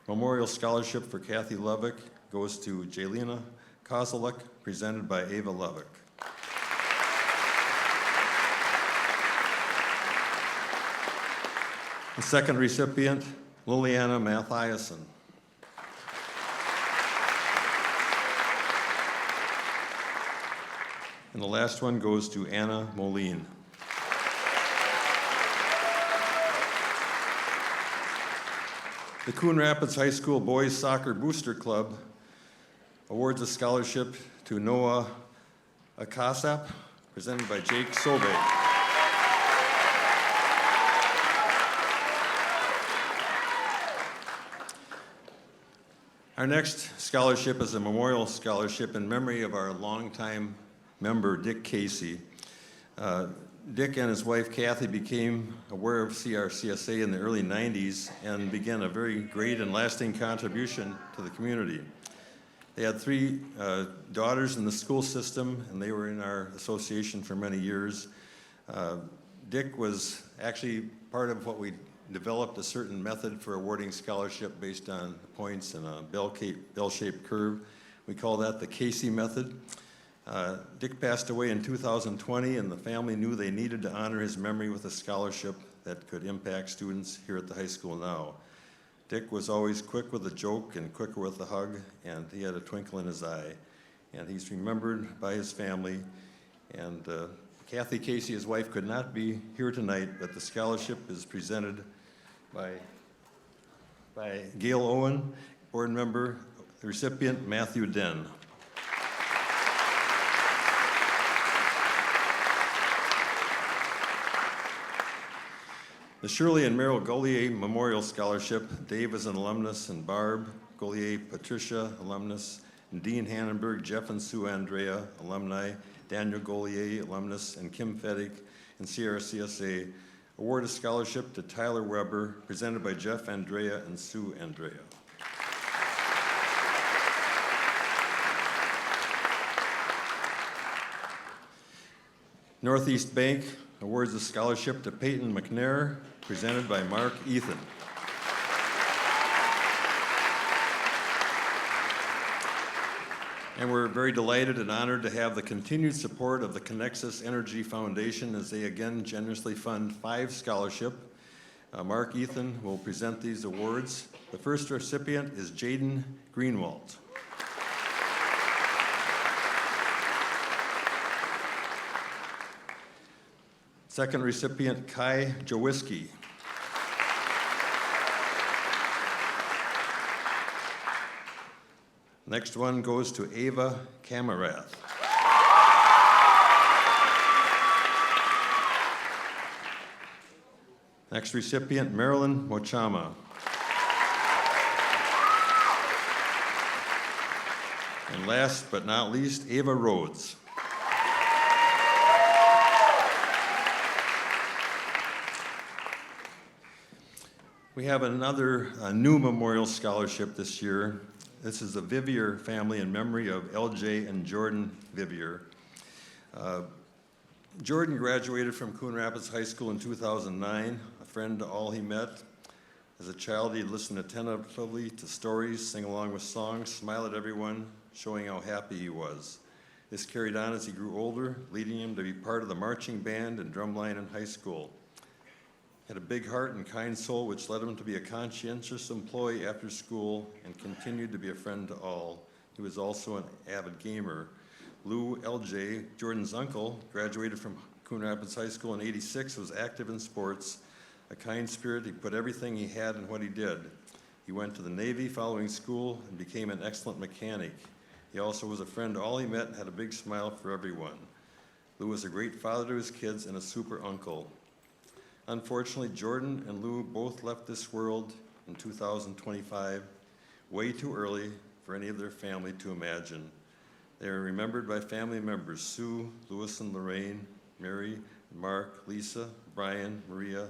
Memorial Scholarship for Kathy Lovick goes to Jelena Kozalek, presented by Ava Lovick. The second recipient, Liliana Mathiasen. And the last one goes to Anna Moline. The Coon Rapids High School Boys Soccer Booster Club awards a scholarship to Noah Akasap, presented by Jake Sobe. Our next scholarship is a memorial scholarship in memory of our longtime member, Dick Casey. Dick and his wife Kathy became aware of CRCSA in the early 90s and began a very great and lasting contribution to the community. They had 3 daughters in the school system, and they were in our association for many years. Dick was actually part of what we developed a certain method for awarding scholarship based on points and a bell-shaped curve. We call that the Casey method. Dick passed away in 2020, and the family knew they needed to honor his memory with a scholarship that could impact students here at the high school now. Dick was always quick with a joke and quicker with a hug, and he had a twinkle in his eye. And he's remembered by his family. And Kathy Casey, his wife, could not be here tonight, but the scholarship is presented by Gail Owen, board member, the recipient, Matthew Den. The Shirley and Merrill Golier Memorial Scholarship, Dave is an alumnus, and Barb Golier, Patricia, alumnus, and Dean Hannenberg, Jeff and Sue Andrea, alumni, Daniel Golier, alumnus, and Kim Feddick and CRCSA award a scholarship to Tyler Weber, presented by Jeff Andrea and Sue Andrea. Northeast Bank awards a scholarship to Peyton McNair, presented by Mark Ethan. And we're very delighted and honored to have the continued support of the Connexus Energy Foundation as they again generously fund 5 scholarships. Mark Ethan will present these awards. The first recipient is Jaden Greenwald. Second recipient, Kai Jawiski. Next one goes to Ava Kamarath. Next recipient, Marilyn Mochama. And last but not least, Ava Rhodes. We have another new memorial scholarship this year. This is the Vivier family in memory of LJ and Jordan Vivier. Jordan graduated from Coon Rapids High School in 2009, a friend to all he met. As a child, he'd listen attentively to stories, sing along with songs, smile at everyone, showing how happy he was. This carried on as he grew older, leading him to be part of the marching band and drumline in high school. had a big heart and kind soul, which led him to be a conscientious employee after school and continued to be a friend to all. He was also an avid gamer. Lou L.J., Jordan's uncle, graduated from Coon Rapids High School in '86, was active in sports. A kind spirit, he put everything he had in what he did. He went to the Navy following school and became an excellent mechanic. He also was a friend to all he met and had a big smile for everyone. Lou was a great father to his kids and a super uncle. Unfortunately, Jordan and Lou both left this world in 2025, way too early for any of their family to imagine. They are remembered by family members Sue, Louis and Lorraine, Mary, Mark, Lisa, Brian, Maria,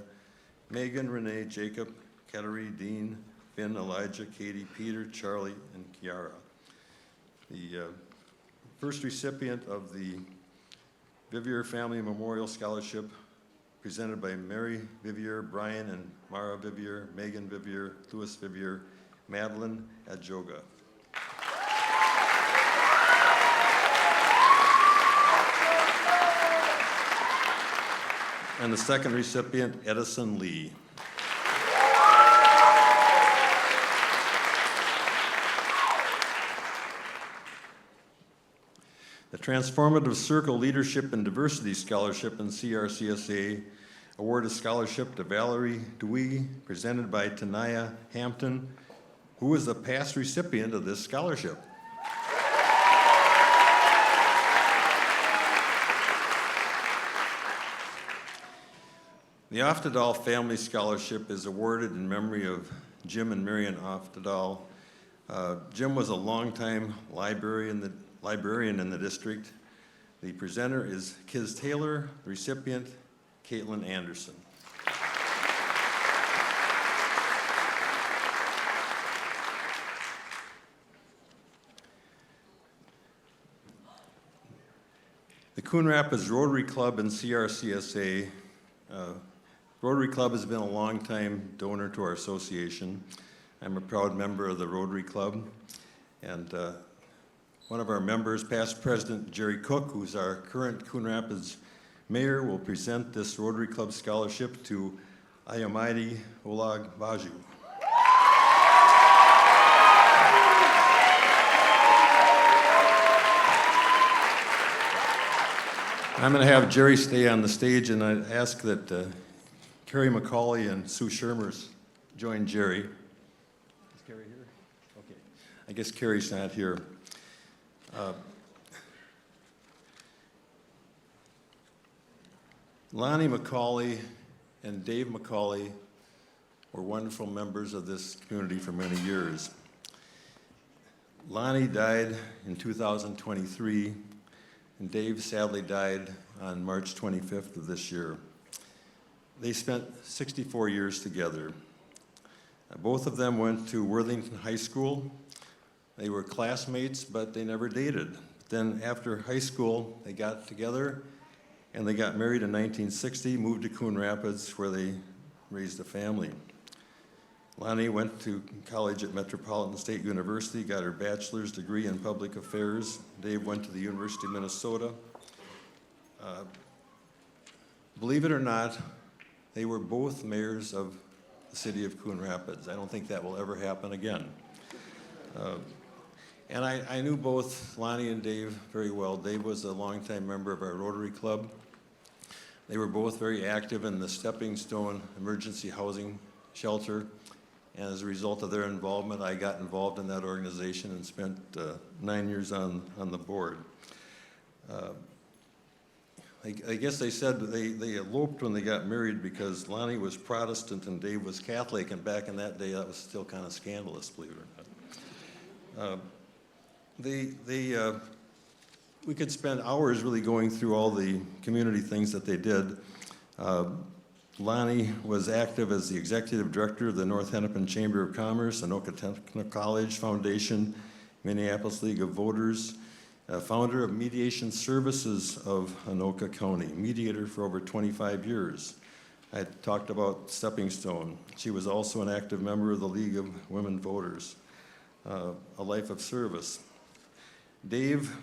Megan, Renee, Jacob, Kateri, Dean, Finn, Elijah, Katie, Peter, Charlie, and Kiara. The first recipient of the Vivier Family Memorial Scholarship, presented by Mary Vivier, Brian and Mara Vivier, Megan Vivier, Louis Vivier, Madeline Adjoga. And the second recipient, Edison Lee. The Transformative Circle Leadership and Diversity Scholarship in CRCSA award a scholarship to Valerie Dewey, presented by Tanaya Hampton, who is a past recipient of this scholarship. The Oftedal Family Scholarship is awarded in memory of Jim and Marion Oftedal. Jim was a longtime librarian in the district. The presenter is Kiz Taylor, the recipient, Caitlin Anderson. The Coon Rapids Rotary Club and CRCSA. Rotary Club has been a long-time donor to our association. I'm a proud member of the Rotary Club, and one of our members, past President Jerry Cook, who's our current Coon Rapids mayor, will present this Rotary Club scholarship to Ayamaidi Olag Baju. I'm going to have Jerry stay on the stage, and I ask that Carrie McCauley and Sue Shermers join Jerry. Is Carrie here? Okay. I guess Carrie's not here. Lonnie McCauley and Dave McCauley were wonderful members of this community for many years. Lonnie died in 2023, and Dave sadly died on March 25th of this year. They spent 64 years together. Both of them went to Worthington High School. They were classmates, but they never dated. Then after high school, they got together and they got married in 1960, moved to Coon Rapids, where they raised a family. Lonnie went to college at Metropolitan State University, got her bachelor's degree in public affairs. Dave went to the University of Minnesota. Believe it or not, they were both mayors of the city of Coon Rapids. I don't think that will ever happen again. And I knew both Lonnie and Dave very well. Dave was a longtime member of our Rotary Club. They were both very active in the Stepping Stone Emergency Housing Shelter. And as a result of their involvement, I got involved in that organization and spent 9 years on the board. I guess they said they eloped when they got married because Lonnie was Protestant and Dave was Catholic, and back in that day that was still kind of scandalous, believe it or not. We could spend hours really going through all the community things that they did. Lonnie was active as the executive director of the North Hennepin Chamber of Commerce, Anoka Technical College Foundation, Minneapolis League of Voters, founder of Mediation Services of Anoka County, mediator for over 25 years. I talked about Stepping Stone. She was also an active member of the League of Women Voters, a life of service. Dave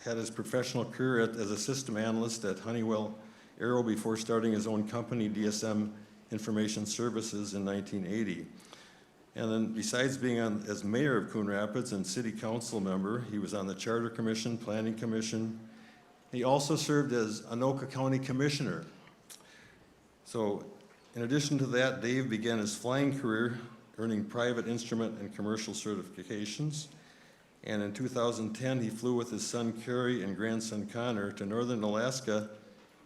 had his professional career as a system analyst at Honeywell Arrow before starting his own company, DSM Information Services, in 1980. And then besides being on as mayor of Coon Rapids and city council member, he was on the Charter Commission, Planning Commission. He also served as Anoka County Commissioner. So in addition to that, Dave began his flying career, earning private instrument and commercial certifications. And in 2010, he flew with his son Kerry and grandson Connor to northern Alaska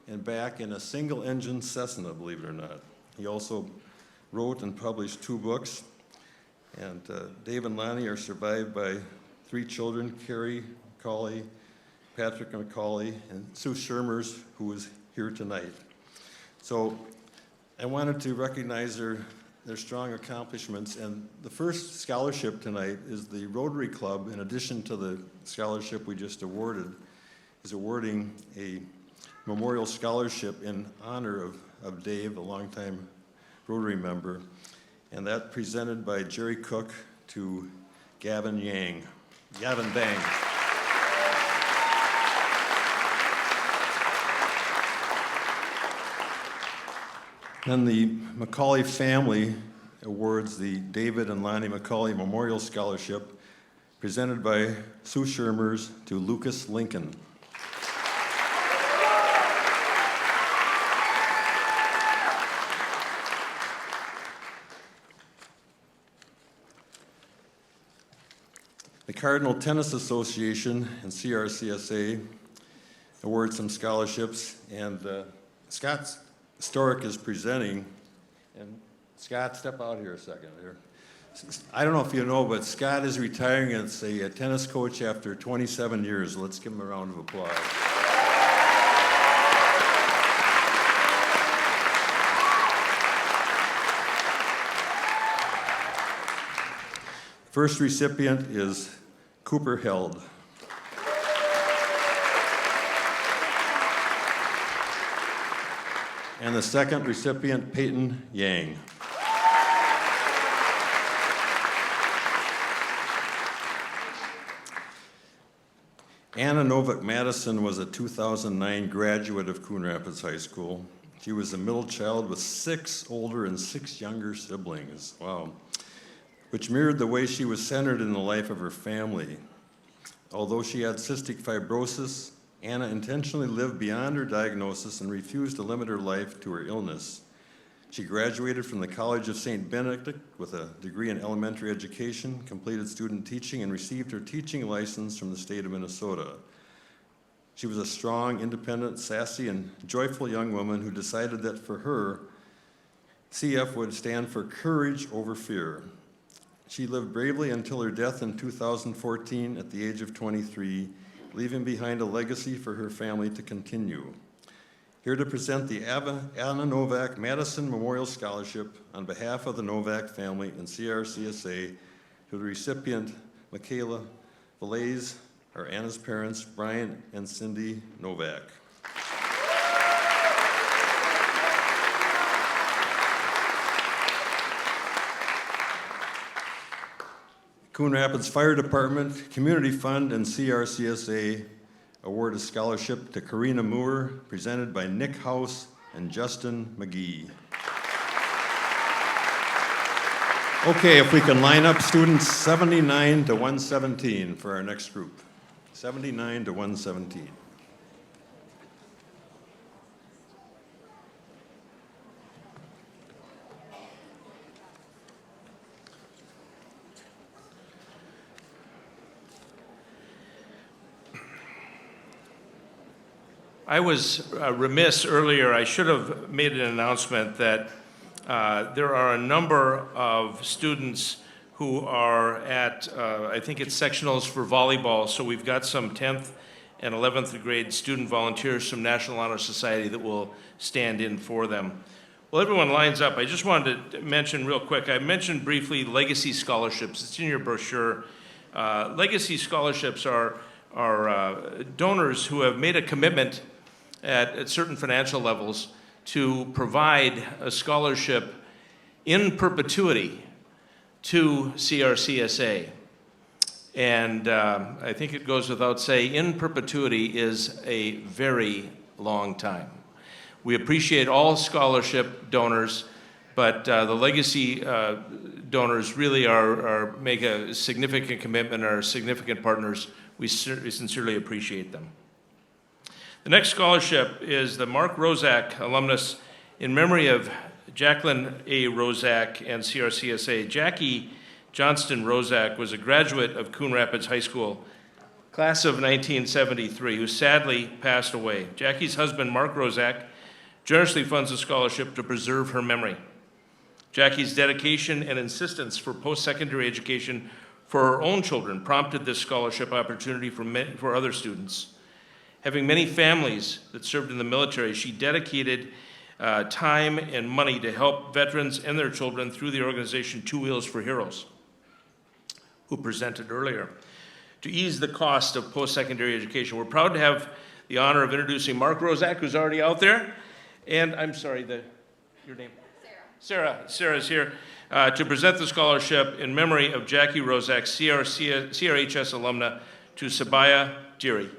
and back in a single-engine Cessna, believe it or not. He also wrote and published 2 books. And Dave and Lonnie are survived by 3 children, Carrie McCauley, Patrick McCauley, and Sue Shermers, who is here tonight. So I wanted to recognize their strong accomplishments. And the first scholarship tonight is the Rotary Club, in addition to the scholarship we just awarded, is awarding a memorial scholarship in honor of Dave, a longtime Rotary member. And that presented by Jerry Cook to Gavin Bang. Then the McCauley family awards the David and Lonnie McCauley Memorial Scholarship, presented by Sue Shermers to Lucas Lincoln. The Cardinal Tennis Association and CRCSA award some scholarships, and Scott Stork is presenting. And Scott, step out here a second. I don't know if you know, but Scott is retiring as a tennis coach after 27 years. Let's give him a round of applause. First recipient is Cooper Held. And the second recipient, Peyton Yang. Anna Novak Madison was a 2009 graduate of Coon Rapids High School. She was a middle child with 6 older and 6 younger siblings. Wow. Which mirrored the way she was centered in the life of her family. Although she had cystic fibrosis, Anna intentionally lived beyond her diagnosis and refused to limit her life to her illness. She graduated from the College of St. Benedict with a degree in elementary education, completed student teaching, and received her teaching license from the state of Minnesota. She was a strong, independent, sassy, and joyful young woman who decided that for her, CF would stand for courage over fear. She lived bravely until her death in 2014 at the age of 23, leaving behind a legacy for her family to continue. Here to present the Anna Novak Madison Memorial Scholarship on behalf of the Novak family and CRCSA to the recipient, Michaela Valaise, are Anna's parents, Brian and Cindy Novak. Coon Rapids Fire Department, Community Fund, and CRCSA award a scholarship to Karina Moore, presented by Nick House and Justin McGee. Okay, if we can line up students 79 to 117 for our next group. 79 to 117. I was remiss earlier. I should have made an announcement that there are a number of students who are at, I think it's sectionals for volleyball. So we've got some 10th and 11th grade student volunteers from National Honor Society that will stand in for them. Well, everyone lines up. I just wanted to mention real quick, I mentioned briefly legacy scholarships. It's in your brochure. Legacy scholarships are donors who have made a commitment at certain financial levels to provide a scholarship in perpetuity to CRCSA. And I think it goes without saying, in perpetuity is a very long time. We appreciate all scholarship donors, but the legacy donors really make a significant commitment, are significant partners. We sincerely appreciate them. The next scholarship is the Mark Rozak alumnus in memory of Jacqueline A. Rozak and CRCSA. Jackie Johnston Rozak was a graduate of Coon Rapids High School, class of 1973, who sadly passed away. Jackie's husband, Mark Rozak, generously funds a scholarship to preserve her memory. Jackie's dedication and insistence for post-secondary education for her own children prompted this scholarship opportunity for other students. Having many families that served in the military, she dedicated time and money to help veterans and their children through the organization Two Wheels for Heroes, who presented earlier, to ease the cost of post-secondary education. We're proud to have the honor of introducing Mark Rozak, who's already out there, and I'm sorry, your name? Sarah. Sarah's here to present the scholarship in memory of Jackie Rozak, CRHS alumna, to Sabaya Deary.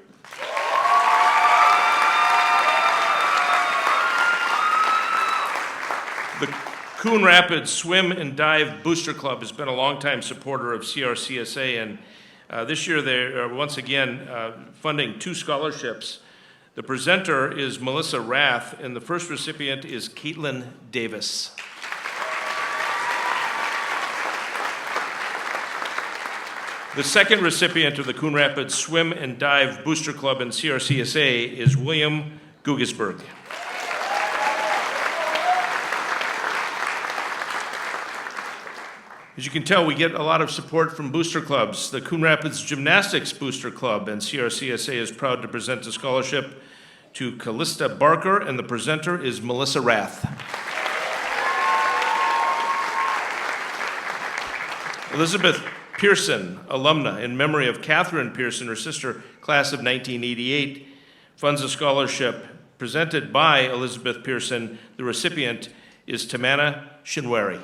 The Coon Rapids Swim and Dive Booster Club has been a longtime supporter of CRCSA, and this year they are once again funding 2 scholarships. The presenter is Melissa Rath, and the first recipient is Caitlin Davis. The second recipient of the Coon Rapids Swim and Dive Booster Club and CRCSA is William Gugesberg. As you can tell, we get a lot of support from booster clubs. The Coon Rapids Gymnastics Booster Club and CRCSA is proud to present a scholarship to Callista Barker, and the presenter is Melissa Rath. Elizabeth Pearson, alumna, in memory of Catherine Pearson, her sister, class of 1988, funds a scholarship presented by Elizabeth Pearson. The recipient is Tamana Shinwari.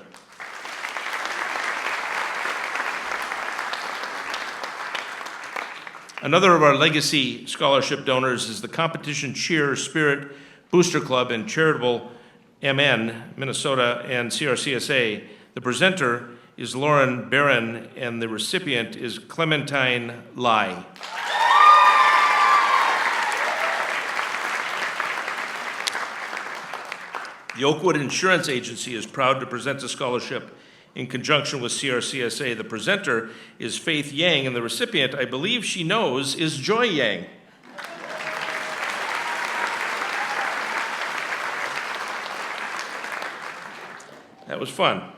Another of our legacy scholarship donors is the Competition Cheer Spirit Booster Club and Charitable MN, Minnesota, and CRCSA. The presenter is Lauren Barron, and the recipient is Clementine Lai. The Oakwood Insurance Agency is proud to present a scholarship in conjunction with CRCSA. The presenter is Faith Yang, and the recipient, I believe she knows, is Joy Yang. That was fun.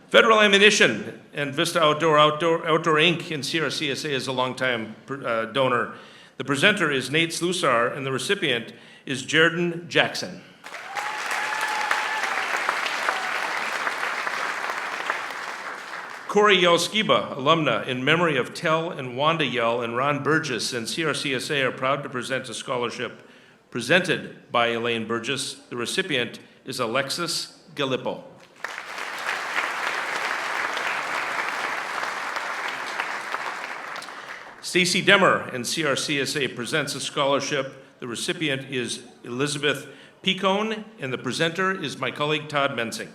Federal Ammunition and Vista Outdoor Inc. in CRCSA is a longtime donor. The presenter is Nate Slusar, and the recipient is Jordan Jackson. Corey Yelskiba, alumna, in memory of Tell and Wanda Yell and Ron Burgess, and CRCSA are proud to present a scholarship presented by Elaine Burgess. The recipient is Alexis Gallipo. Stacy Demmer and CRCSA presents a scholarship. The recipient is Elizabeth Picone, and the presenter is my colleague Todd Mensink.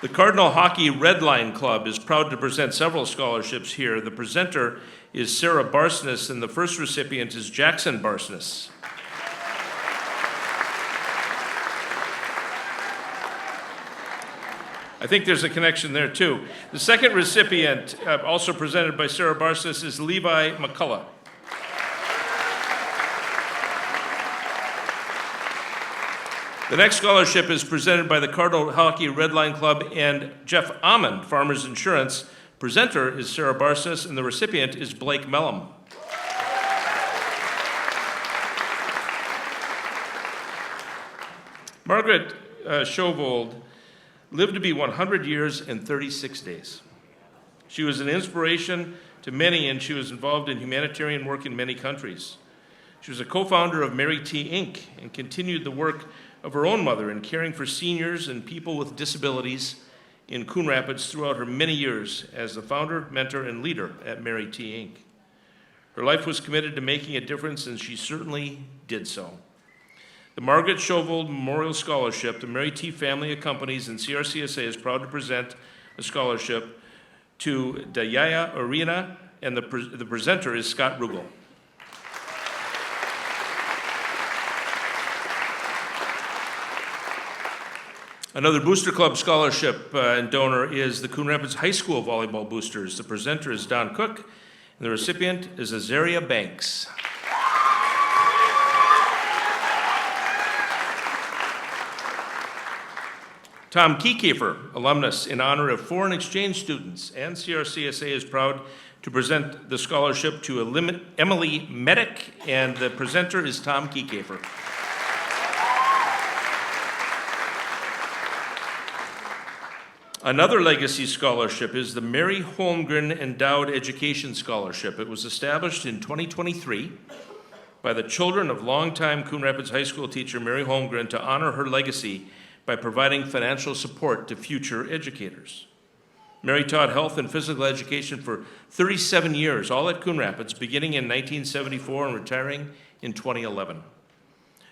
The Cardinal Hockey Red Line Club is proud to present several scholarships here. The presenter is Sarah Barsness, and the first recipient is Jackson Barsness. I think there's a connection there too. The second recipient, also presented by Sarah Barsness, is Levi McCullough. The next scholarship is presented by the Cardinal Hockey Red Line Club and Jeff Amon, Farmers Insurance. Presenter is Sarah Barsness, and the recipient is Blake Mellum. Margaret Schovold lived to be 100 years and 36 days. She was an inspiration to many, and she was involved in humanitarian work in many countries. She was a co-founder of Mary T. Inc. and continued the work of her own mother in caring for seniors and people with disabilities in Coon Rapids throughout her many years as the founder, mentor, and leader at Mary T. Inc. Her life was committed to making a difference, and she certainly did so. The Margaret Schovold Memorial Scholarship, the Mary T. family of companies and CRCSA is proud to present a scholarship to Dayaya Arena, and the presenter is Scott Rugel. Another Booster Club scholarship and donor is the Coon Rapids High School Volleyball Boosters. The presenter is Don Cook, and the recipient is Azaria Banks. Tom Kiekefer, alumnus in honor of foreign exchange students, and CRCSA is proud to present the scholarship to Emily Medic, and the presenter is Tom Kiekefer. Another legacy scholarship is the Mary Holmgren Endowed Education Scholarship. It was established in 2023 by the children of longtime Coon Rapids High School teacher Mary Holmgren to honor her legacy by providing financial support to future educators. Mary taught health and physical education for 37 years, all at Coon Rapids, beginning in 1974 and retiring in 2011.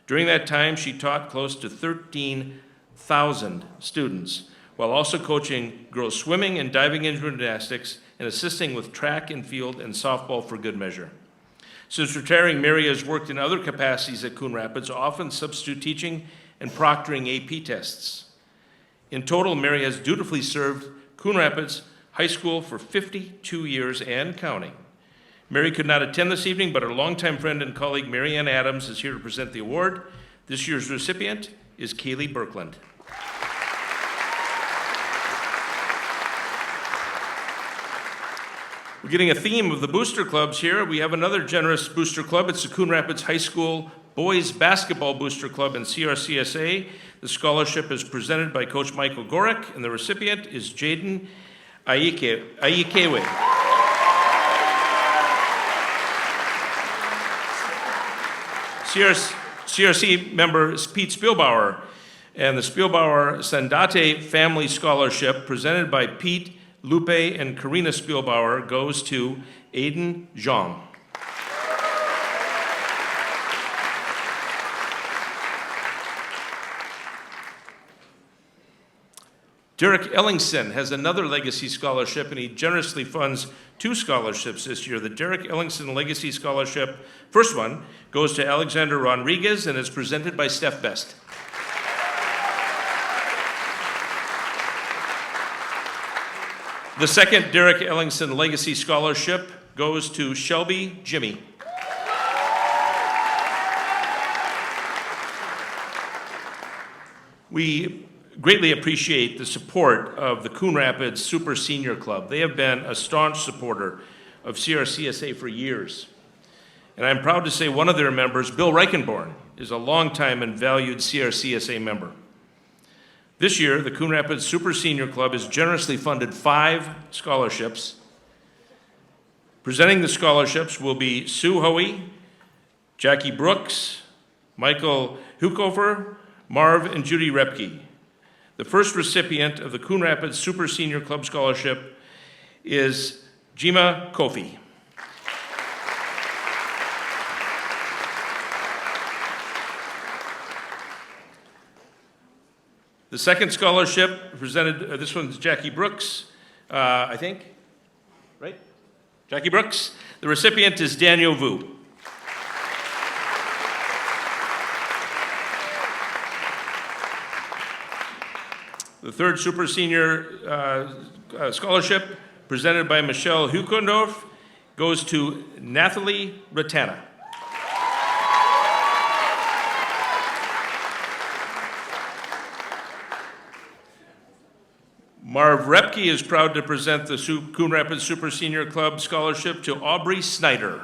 During that time, she taught close to 13,000 students, while also coaching girls swimming and diving and gymnastics and assisting with track and field and softball for good measure. Since retiring, Mary has worked in other capacities at Coon Rapids, often substitute teaching and proctoring AP tests. In total, Mary has dutifully served Coon Rapids High School for 52 years and counting. Mary could not attend this evening, but her longtime friend and colleague Mary Ann Adams is here to present the award. This year's recipient is Kaylee Birkland. We're getting a theme of the booster clubs here. We have another generous booster club. It's the Coon Rapids High School Boys Basketball Booster Club and CRCSA. The scholarship is presented by Coach Michael Gorick, and the recipient is Jaden Ayikewe. CRC member is Pete Spielbauer, and the Spielbauer Sandate Family Scholarship presented by Pete, Lupe, and Karina Spielbauer goes to Aiden Zhang. Derek Ellingson has another legacy scholarship, and he generously funds 2 scholarships this year. The Derek Ellingson Legacy Scholarship, first one, goes to Alexander Rodriguez and is presented by Steph Best. The second Derek Ellingson Legacy Scholarship goes to Shelby Jimmy. We greatly appreciate the support of the Coon Rapids Super Senior Club. They have been a staunch supporter of CRCSA for years. And I'm proud to say one of their members, Bill Reichenborn, is a longtime and valued CRCSA member. This year, the Coon Rapids Super Senior Club has generously funded 5 scholarships. Presenting the scholarships will be Sue Hoey, Jackie Brooks, Michael Hukofer, Marv, and Judy Repke. The first recipient of the Coon Rapids Super Senior Club Scholarship is Jima Kofi. The second scholarship presented, this one's Jackie Brooks, I think, right? Jackie Brooks. The recipient is Daniel Vu. The third Super Senior Scholarship presented by Michelle Hukendorf goes to Nathalie Ratana. Marv Repke is proud to present the Coon Rapids Super Senior Club Scholarship to Aubrey Snyder.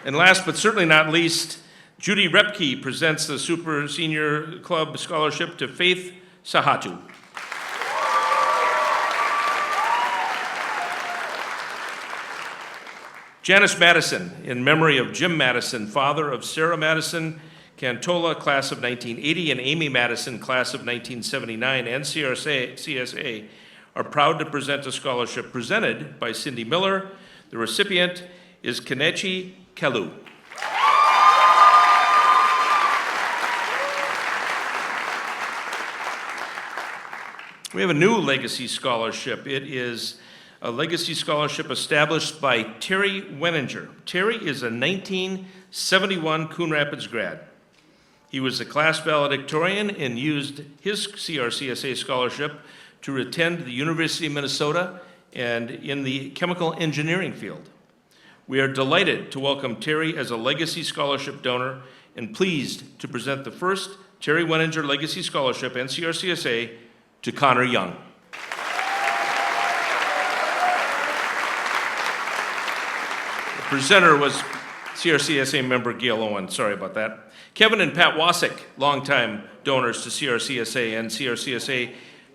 And last but certainly not least, Judy Repke presents the Super Senior Club Scholarship to Faith Sahatu. Janice Madison, in memory of Jim Madison, father of Sarah Madison, Cantola, class of 1980, and Amy Madison, class of 1979, and CSA are proud to present a scholarship presented by Cindy Miller. The recipient is Kenechi Kelu. We have a new Legacy Scholarship. It is a Legacy Scholarship established by Terry Weninger. Terry is a 1971 Coon Rapids grad. He was a class valedictorian and used his CRCSA scholarship to attend the University of Minnesota and in the chemical engineering field. We are delighted to welcome Terry as a Legacy Scholarship donor and pleased to present the first Terry Weninger Legacy Scholarship and CRCSA to Connor Young. The presenter was CRCSA member Gail Owen. Sorry about that. Kevin and Pat Wasik, longtime donors to CRCSA and CRCSA,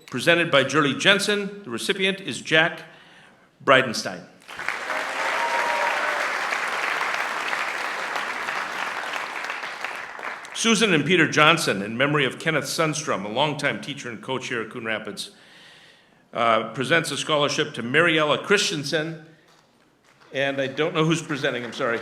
presented by Jurley Jensen. The recipient is Jack Bridenstine. Susan and Peter Johnson, in memory of Kenneth Sundstrom, a longtime teacher and coach here at Coon Rapids, presents a scholarship to Mariella Christensen. And I don't know who's presenting, I'm sorry.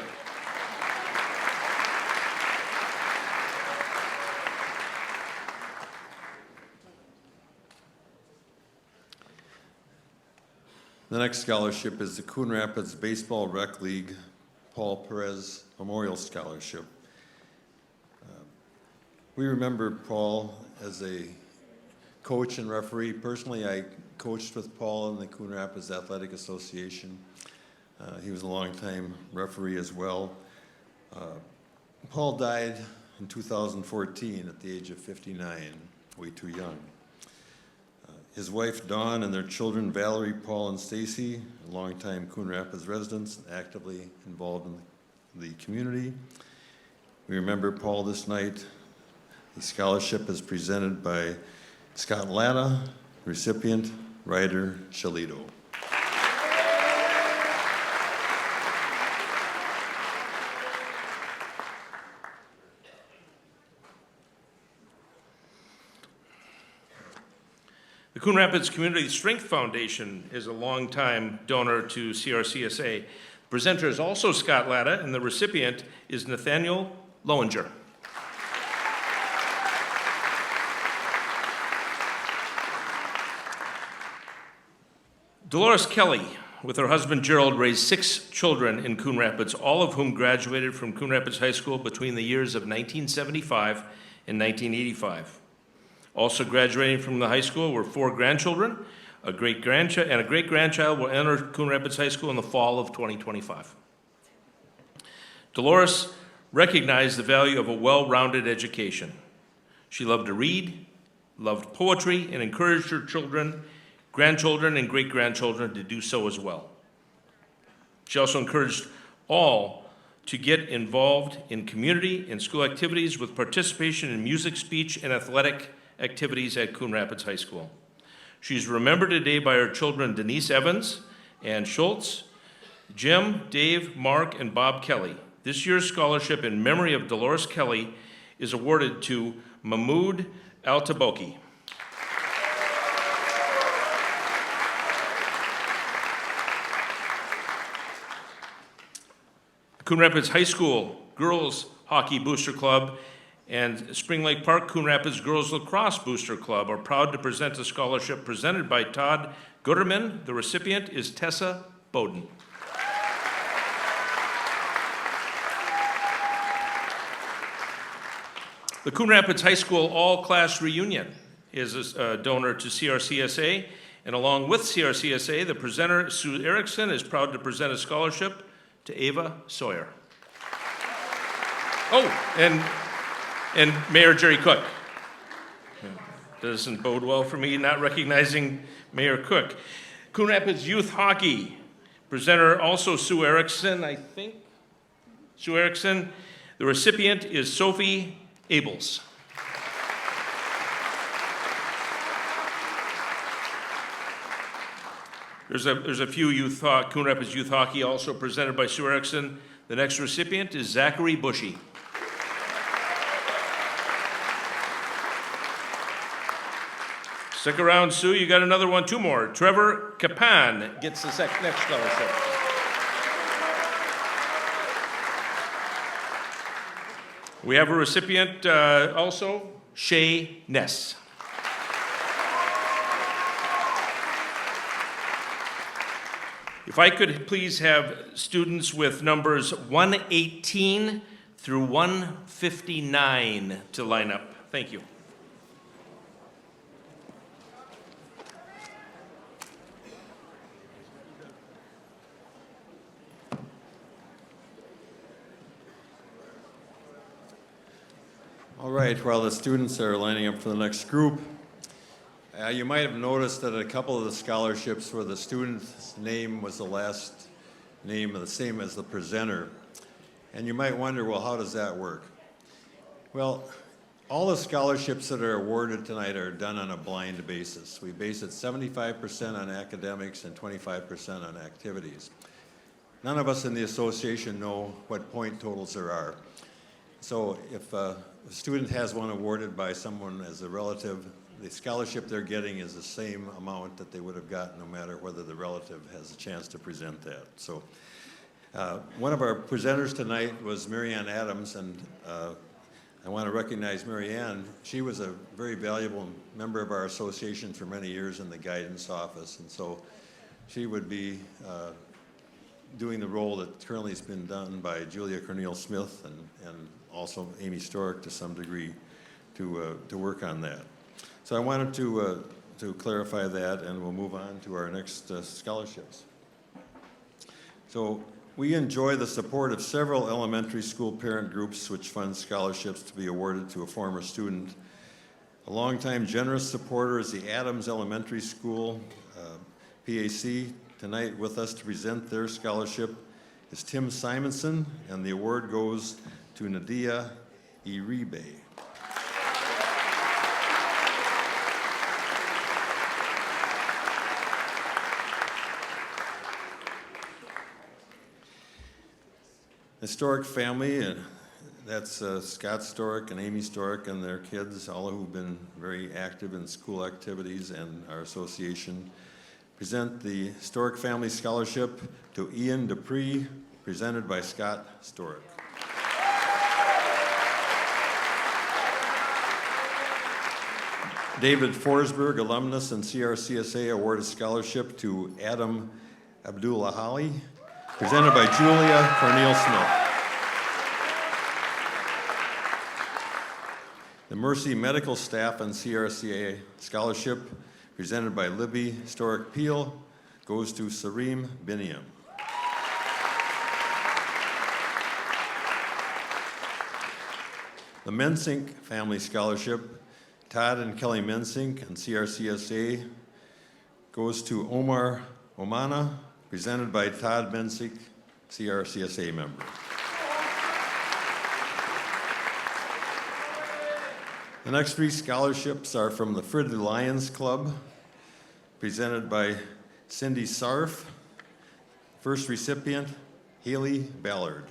The next scholarship is the Coon Rapids Baseball Rec League Paul Perez Memorial Scholarship. We remember Paul as a coach and referee. Personally, I coached with Paul in the Coon Rapids Athletic Association. He was a longtime referee as well. Paul died in 2014 at the age of 59, way too young. His wife Dawn and their children Valerie, Paul, and Stacy, longtime Coon Rapids residents, actively involved in the community. We remember Paul this night. The scholarship is presented by Scott Latta, recipient Ryder Shalito. The Coon Rapids Community Strength Foundation is a longtime donor to CRCSA. The presenter is also Scott Latta, and the recipient is Nathaniel Lowinger. Dolores Kelly, with her husband Gerald, raised 6 children in Coon Rapids, all of whom graduated from Coon Rapids High School between the years of 1975 and 1985. Also graduating from the high school were 4 grandchildren. A great-grandchild will enter Coon Rapids High School in the fall of 2025. Dolores recognized the value of a well-rounded education. She loved to read, loved poetry, and encouraged her children, grandchildren, and great-grandchildren to do so as well. She also encouraged all to get involved in community and school activities with participation in music, speech, and athletic activities at Coon Rapids High School. She's remembered today by her children Denise Evans, Ann Schultz, Jim, Dave, Mark, and Bob Kelly. This year's scholarship in memory of Dolores Kelly is awarded to Mahmoud Al-Taboki. Coon Rapids High School Girls Hockey Booster Club and Spring Lake Park Coon Rapids Girls Lacrosse Booster Club are proud to present a scholarship presented by Todd Gooderman. The recipient is Tessa Bowden. The Coon Rapids High School All-Class Reunion is a donor to CRCSA, and along with CRCSA, the presenter, Sue Erickson, is proud to present a scholarship to Ava Sawyer. Oh, and Mayor Jerry Cook. Doesn't bode well for me not recognizing Mayor Cook. Coon Rapids Youth Hockey. Presenter also Sue Erickson, I think. Sue Erickson. The recipient is Sophie Abels. There's a few Coon Rapids Youth Hockey also presented by Sue Erickson. The next recipient is Zachary Bushy. Stick around, Sue. You got another one, two more. Trevor Capan gets the next scholarship. We have a recipient also, Shay Ness. If I could please have students with numbers 118 through 159 to line up. Thank you. All right, while the students are lining up for the next group, you might have noticed that a couple of the scholarships where the student's name was the last name, the same as the presenter. And you might wonder, well, how does that work? Well, all the scholarships that are awarded tonight are done on a blind basis. We base it 75% on academics and 25% on activities. None of us in the association know what point totals there are. So if a student has one awarded by someone as a relative, the scholarship they're getting is the same amount that they would have gotten no matter whether the relative has a chance to present that. So one of our presenters tonight was Mary Ann Adams, and I want to recognize Mary Ann. She was a very valuable member of our association for many years in the guidance office, and so she would be doing the role that currently has been done by Julia Cornel Smith and also Amy Stork to some degree to work on that. So I wanted to clarify that, and we'll move on to our next scholarships. So we enjoy the support of several elementary school parent groups which fund scholarships to be awarded to a former student. A longtime generous supporter is the Adams Elementary School, PAC. Tonight with us to present their scholarship is Tim Simonson, and the award goes to Nadia Iribe. Historic family, and that's Scott Stork and Amy Stork and their kids, all who've been very active in school activities and our association. Present the Stork Family Scholarship to Ian Dupree, presented by Scott Stork. David Forsberg, alumnus and CRCSA, award a scholarship to Adam Abdullahali, presented by Julia Cornel Smith. The Mercy Medical Staff and CRCA Scholarship, presented by Libby Stork Peel, goes to Sareem Biniam. The Mensink Family Scholarship, Todd and Kelly Mensink and CRCSA, goes to Omar Omana, presented by Todd Mensink, CRCSA member. The next three scholarships are from the Fridley Lions Club, presented by Cindy Sarf. First recipient, Haley Ballard.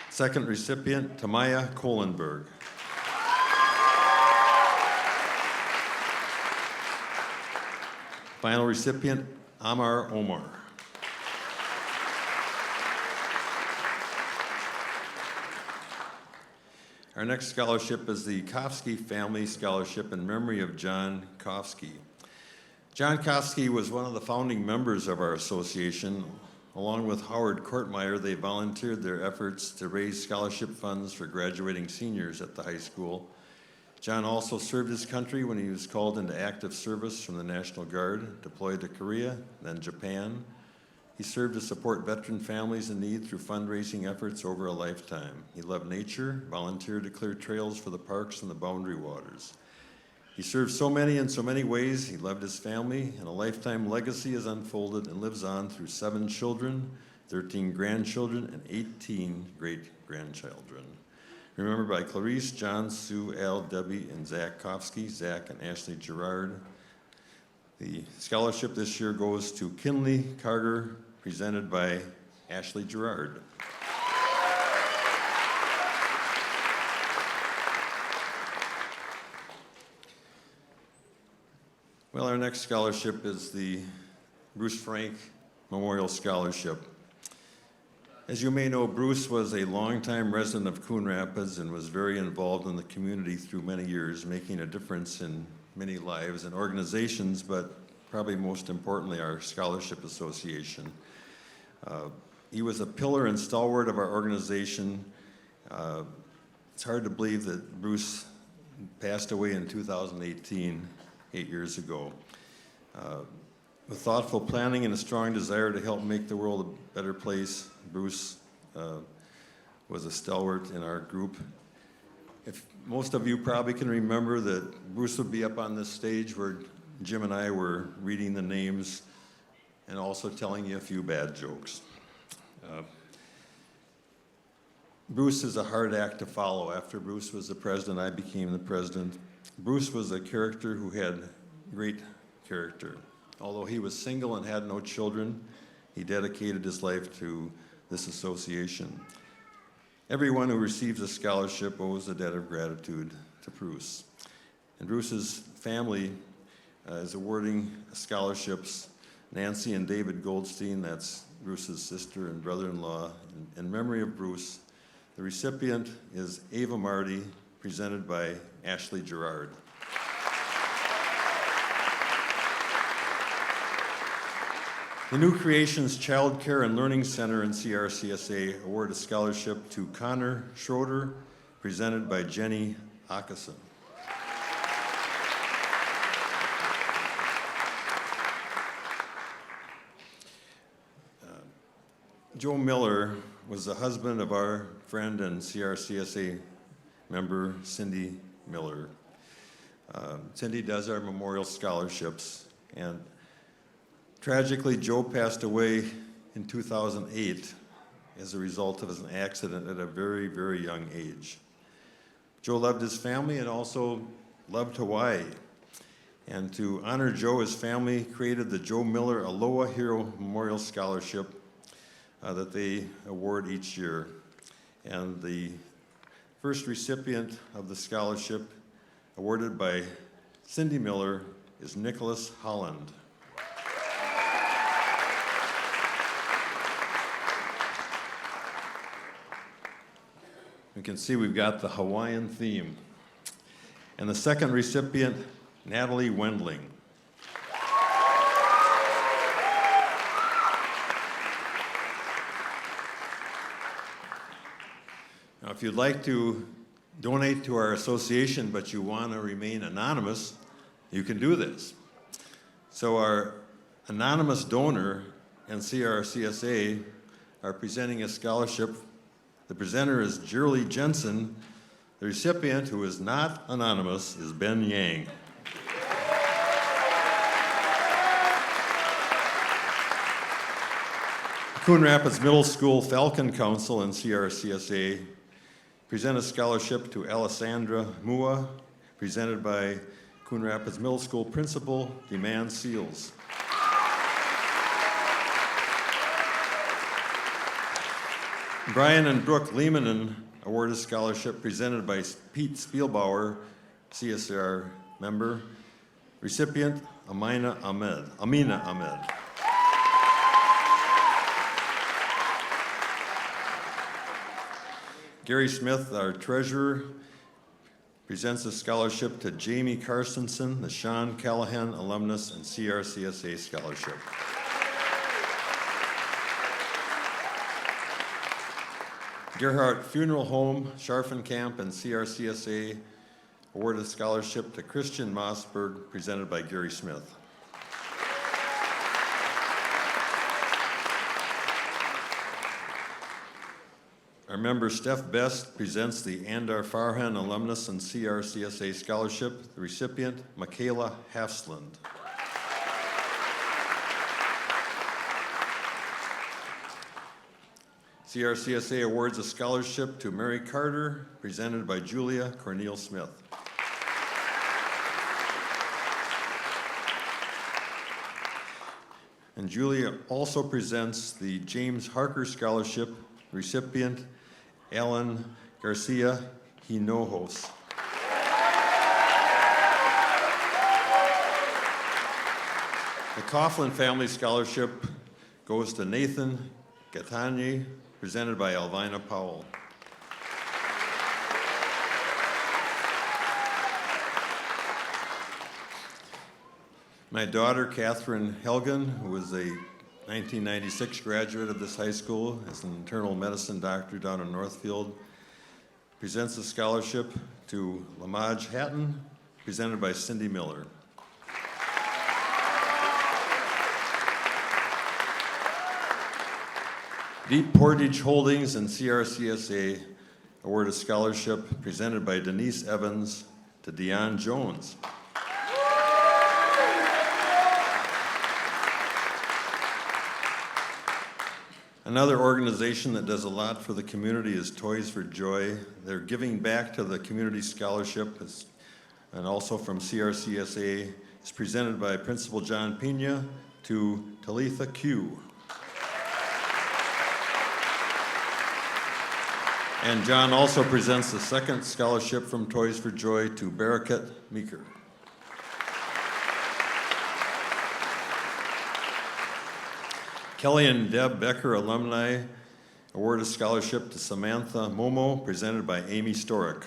Second recipient, Tamaya Kohlenberg. Final recipient, Amar Omar. Our next scholarship is the Kofsky Family Scholarship in memory of John Kofsky. John Kofsky was one of the founding members of our association. Along with Howard Courtmeyer, they volunteered their efforts to raise scholarship funds for graduating seniors at the high school. John also served his country when he was called into active service from the National Guard, deployed to Korea, then Japan. He served to support veteran families in need through fundraising efforts over a lifetime. He loved nature, volunteered to clear trails for the parks and the boundary waters. He served so many in so many ways. He loved his family, and a lifetime legacy has unfolded and lives on through 7 children, 13 grandchildren, and 18 great-grandchildren. Remembered by Clarice, John, Sue, Al, Debbie, and Zach Kofsky, Zach and Ashley Gerard. The scholarship this year goes to Kinley Carter, presented by Ashley Gerard. Well, our next scholarship is the Bruce Frank Memorial Scholarship. As you may know, Bruce was a longtime resident of Coon Rapids and was very involved in the community through many years, making a difference in many lives and organizations, but probably most importantly, our Scholarship Association. He was a pillar and stalwart of our organization. It's hard to believe that Bruce passed away in 2018, 8 years ago. With thoughtful planning and a strong desire to help make the world a better place, Bruce was a stalwart in our group. If most of you probably can remember that Bruce would be up on this stage where Jim and I were reading the names and also telling you a few bad jokes. Bruce is a hard act to follow. After Bruce was the president, I became the president. Bruce was a character who had great character. Although he was single and had no children, he dedicated his life to this association. Everyone who receives a scholarship owes a debt of gratitude to Bruce. And Bruce's family is awarding scholarships. Nancy and David Goldstein, that's Bruce's sister and brother-in-law, in memory of Bruce. The recipient is Ava Marty, presented by Ashley Gerard. The New Creations Child Care and Learning Center in CRCSA award a scholarship to Connor Schroeder, presented by Jenny Ackerson. Joe Miller was the husband of our friend and CRCSA member, Cindy Miller. Cindy does our memorial scholarships, and tragically, Joe passed away in 2008 as a result of an accident at a very, very young age. Joe loved his family and also loved Hawaii. And to honor Joe, his family created the Joe Miller Aloha Hero Memorial Scholarship that they award each year. And the first recipient of the scholarship, awarded by Cindy Miller, is Nicholas Holland. You can see we've got the Hawaiian theme. And the second recipient, Natalie Wendling. Now, if you'd like to donate to our association, but you want to remain anonymous, you can do this. So our anonymous donor and CRCSA are presenting a scholarship. The presenter is Jerly Jensen. The recipient, who is not anonymous, is Ben Yang. Coon Rapids Middle School Falcon Council and CRCSA present a scholarship to Alessandra Mua, presented by Coon Rapids Middle School Principal Demand Seals. Brian and Brooke Lehmanen award a scholarship presented by Pete Spielbauer, CSR member. Recipient, Amina Ahmed. Gary Smith, our treasurer, presents a scholarship to Jamie Carstensen, the Sean Callahan Alumnus and CRCSA Scholarship. Gerhardt Funeral Home, Scharfen Camp, and CRCSA award a scholarship to Christian Mossberg, presented by Gary Smith. Our member Steph Best presents the Andar Farhan Alumnus and CRCSA Scholarship. The recipient, Michaela Hafsland. CRCSA awards a scholarship to Mary Carter, presented by Julia Cornel Smith. And Julia also presents the James Harker Scholarship, recipient Alan Garcia Hinojos. The Coughlin Family Scholarship goes to Nathan Gatanye, presented by Elvina Powell. My daughter, Catherine Helgen, who was a 1996 graduate of this high school, is an internal medicine doctor down in Northfield, presents a scholarship to Lamaj Hatton, presented by Cindy Miller. Deep Portage Holdings and CRCSA award a scholarship presented by Denise Evans to Deion Jones. Another organization that does a lot for the community is Toys for Joy. They're giving back to the community scholarship, and also from CRCSA. It's presented by Principal John Pena to Talitha Q. And John also presents the second scholarship from Toys for Joy to Barakat Meeker. Kelly and Deb Becker alumni award a scholarship to Samantha Momo, presented by Amy Storick.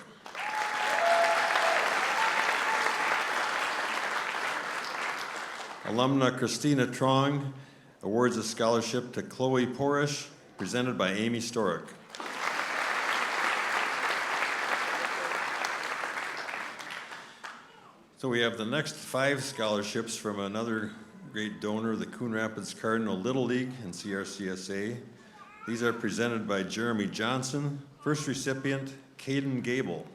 Alumna Christina Trong awards a scholarship to Chloe Porish, presented by Amy Storick. So we have the next 5 scholarships from another great donor, the Coon Rapids Cardinal Little League and CRCSA. These are presented by Jeremy Johnson. First recipient, Caden Gable.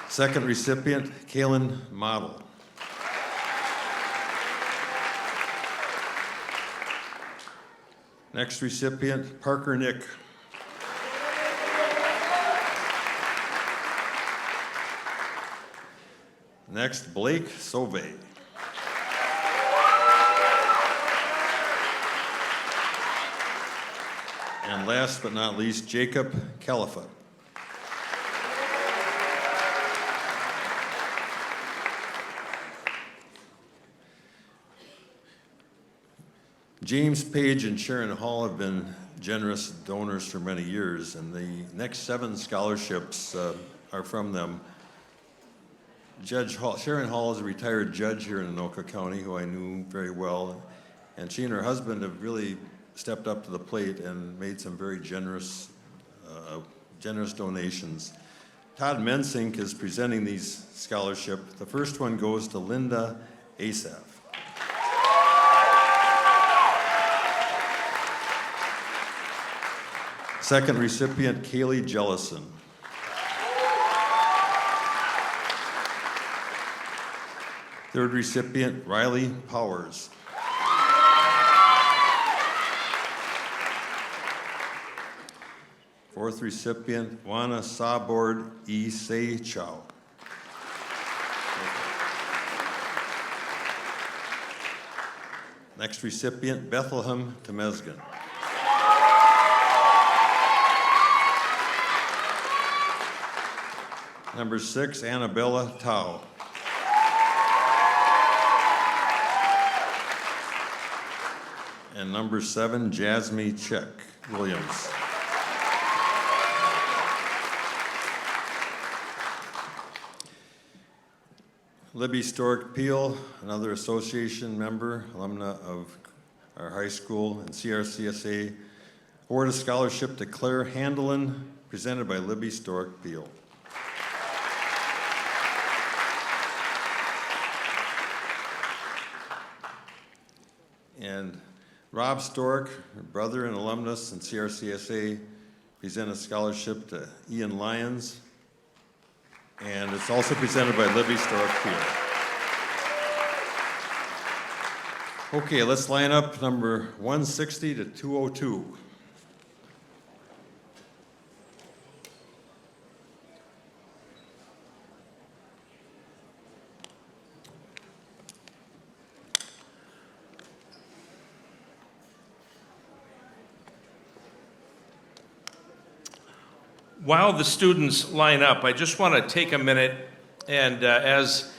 Second recipient, Kaylin Model. Next recipient, Parker Nick. Next, Blake Sauve. And last but not least, Jacob Califa. James Page and Sharon Hall have been generous donors for many years, and the next 7 scholarships are from them. Judge Hall, Sharon Hall is a retired judge here in Anoka County who I knew very well, and she and her husband have really stepped up to the plate and made some very generous donations. Todd Mensink is presenting these scholarships. The first one goes to Linda Asaf. Second recipient, Kaylee Jellison. Third recipient, Riley Powers. Fourth recipient, Juana Sabord E. Se Chow. Next recipient, Bethlehem Temesgen. Number 6, Annabella Tao. And number 7, Jasmine Check Williams. Libby Stork Peel, another association member, alumna of our high school and CRCSA, award a scholarship to Claire Handelin, presented by Libby Stork Peel. And Rob Stork, brother and alumnus in CRCSA, present a scholarship to Ian Lyons, and it's also presented by Libby Stork Peel. Okay, let's line up number 160 to 202. While the students line up, I just want to take a minute And as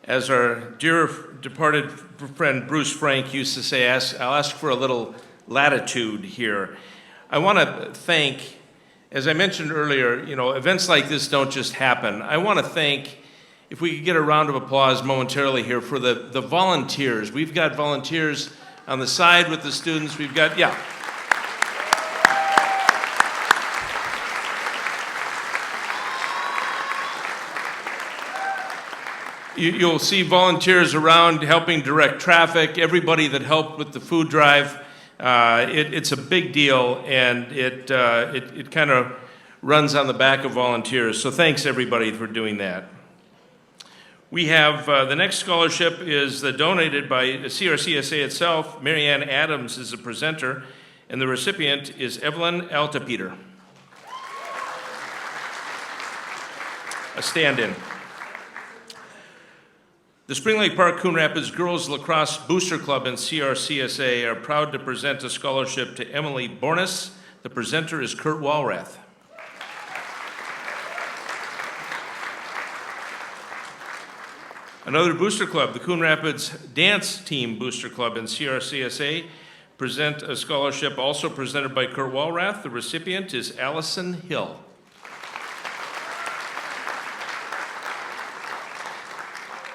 our dear departed friend Bruce Frank used to say, I'll ask for a little latitude here. I want to thank, as I mentioned earlier, events like this don't just happen. I want to thank, if we could get a round of applause momentarily here for the volunteers. We've got volunteers on the side with the students. We've got, yeah. You'll see volunteers around helping direct traffic, everybody that helped with the food drive. It's a big deal, and it kind of runs on the back of volunteers. So thanks, everybody, for doing that. We have the next scholarship is donated by CRCSA itself. Marianne Adams is the presenter, and the recipient is Evelyn Altapeter. A stand-in. The Spring Lake Park Coon Rapids Girls Lacrosse Booster Club and CRCSA are proud to present a scholarship to Emily Bornis. The presenter is Kurt Walrath. Another booster club, the Coon Rapids Dance Team Booster Club and CRCSA, present a scholarship also presented by Kurt Walrath. The recipient is Allison Hill.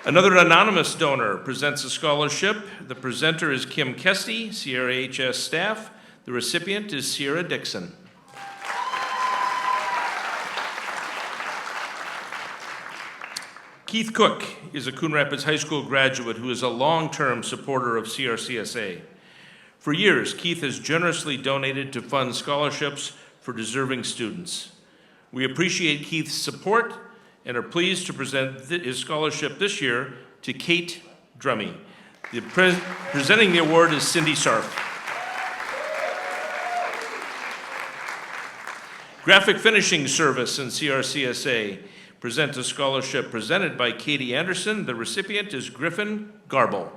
Another anonymous donor presents a scholarship. The presenter is Kim Kesty, Sierra HS staff. The recipient is Sierra Dixon. Keith Cook is a Coon Rapids High School graduate who is a long-term supporter of CRCSA. For years, Keith has generously donated to fund scholarships for deserving students. We appreciate Keith's support and are pleased to present his scholarship this year to Kate Drummy. Presenting the award is Cindy Sarf. Graphic Finishing Service and CRCSA present a scholarship presented by Katie Anderson. The recipient is Griffin Garble.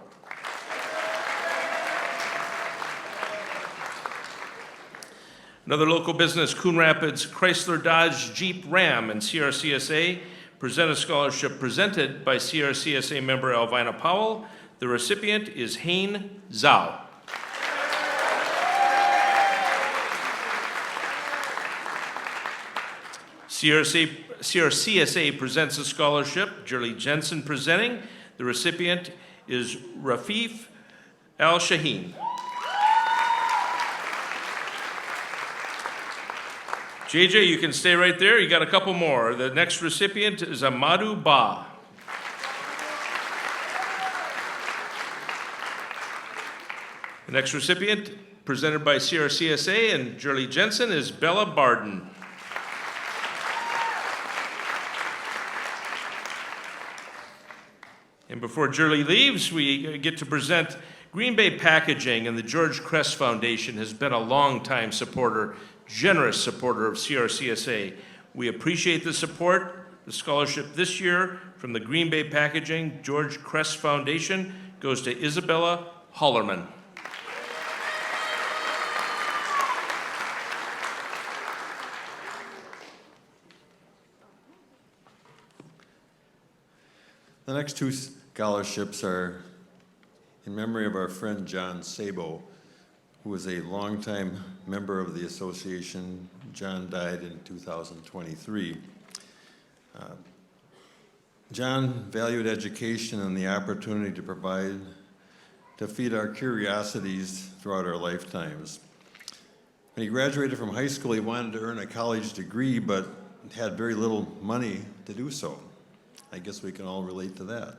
Another local business, Coon Rapids Chrysler Dodge Jeep Ram and CRCSA present a scholarship presented by CRCSA member Elvina Powell. The recipient is Hain Zhao. CRCSA presents a scholarship, Jerly Jensen presenting. The recipient is Rafif Al-Shaheen. JJ, you can stay right there. You got a couple more. The next recipient is Amadou Ba. The next recipient, presented by CRCSA and Jerly Jensen, is Bella Barden. And before Jerly leaves, we get to present Green Bay Packaging, and the George Crest Foundation has been a long-time supporter, generous supporter of CRCSA. We appreciate the support. The scholarship this year from the Green Bay Packaging George Crest Foundation goes to Isabella Hollerman. The next two scholarships are in memory of our friend John Sabo, who was a longtime member of the association. John died in 2023. John valued education and the opportunity to provide, to feed our curiosities throughout our lifetimes. When he graduated from high school, he wanted to earn a college degree, but had very little money to do so. I guess we can all relate to that.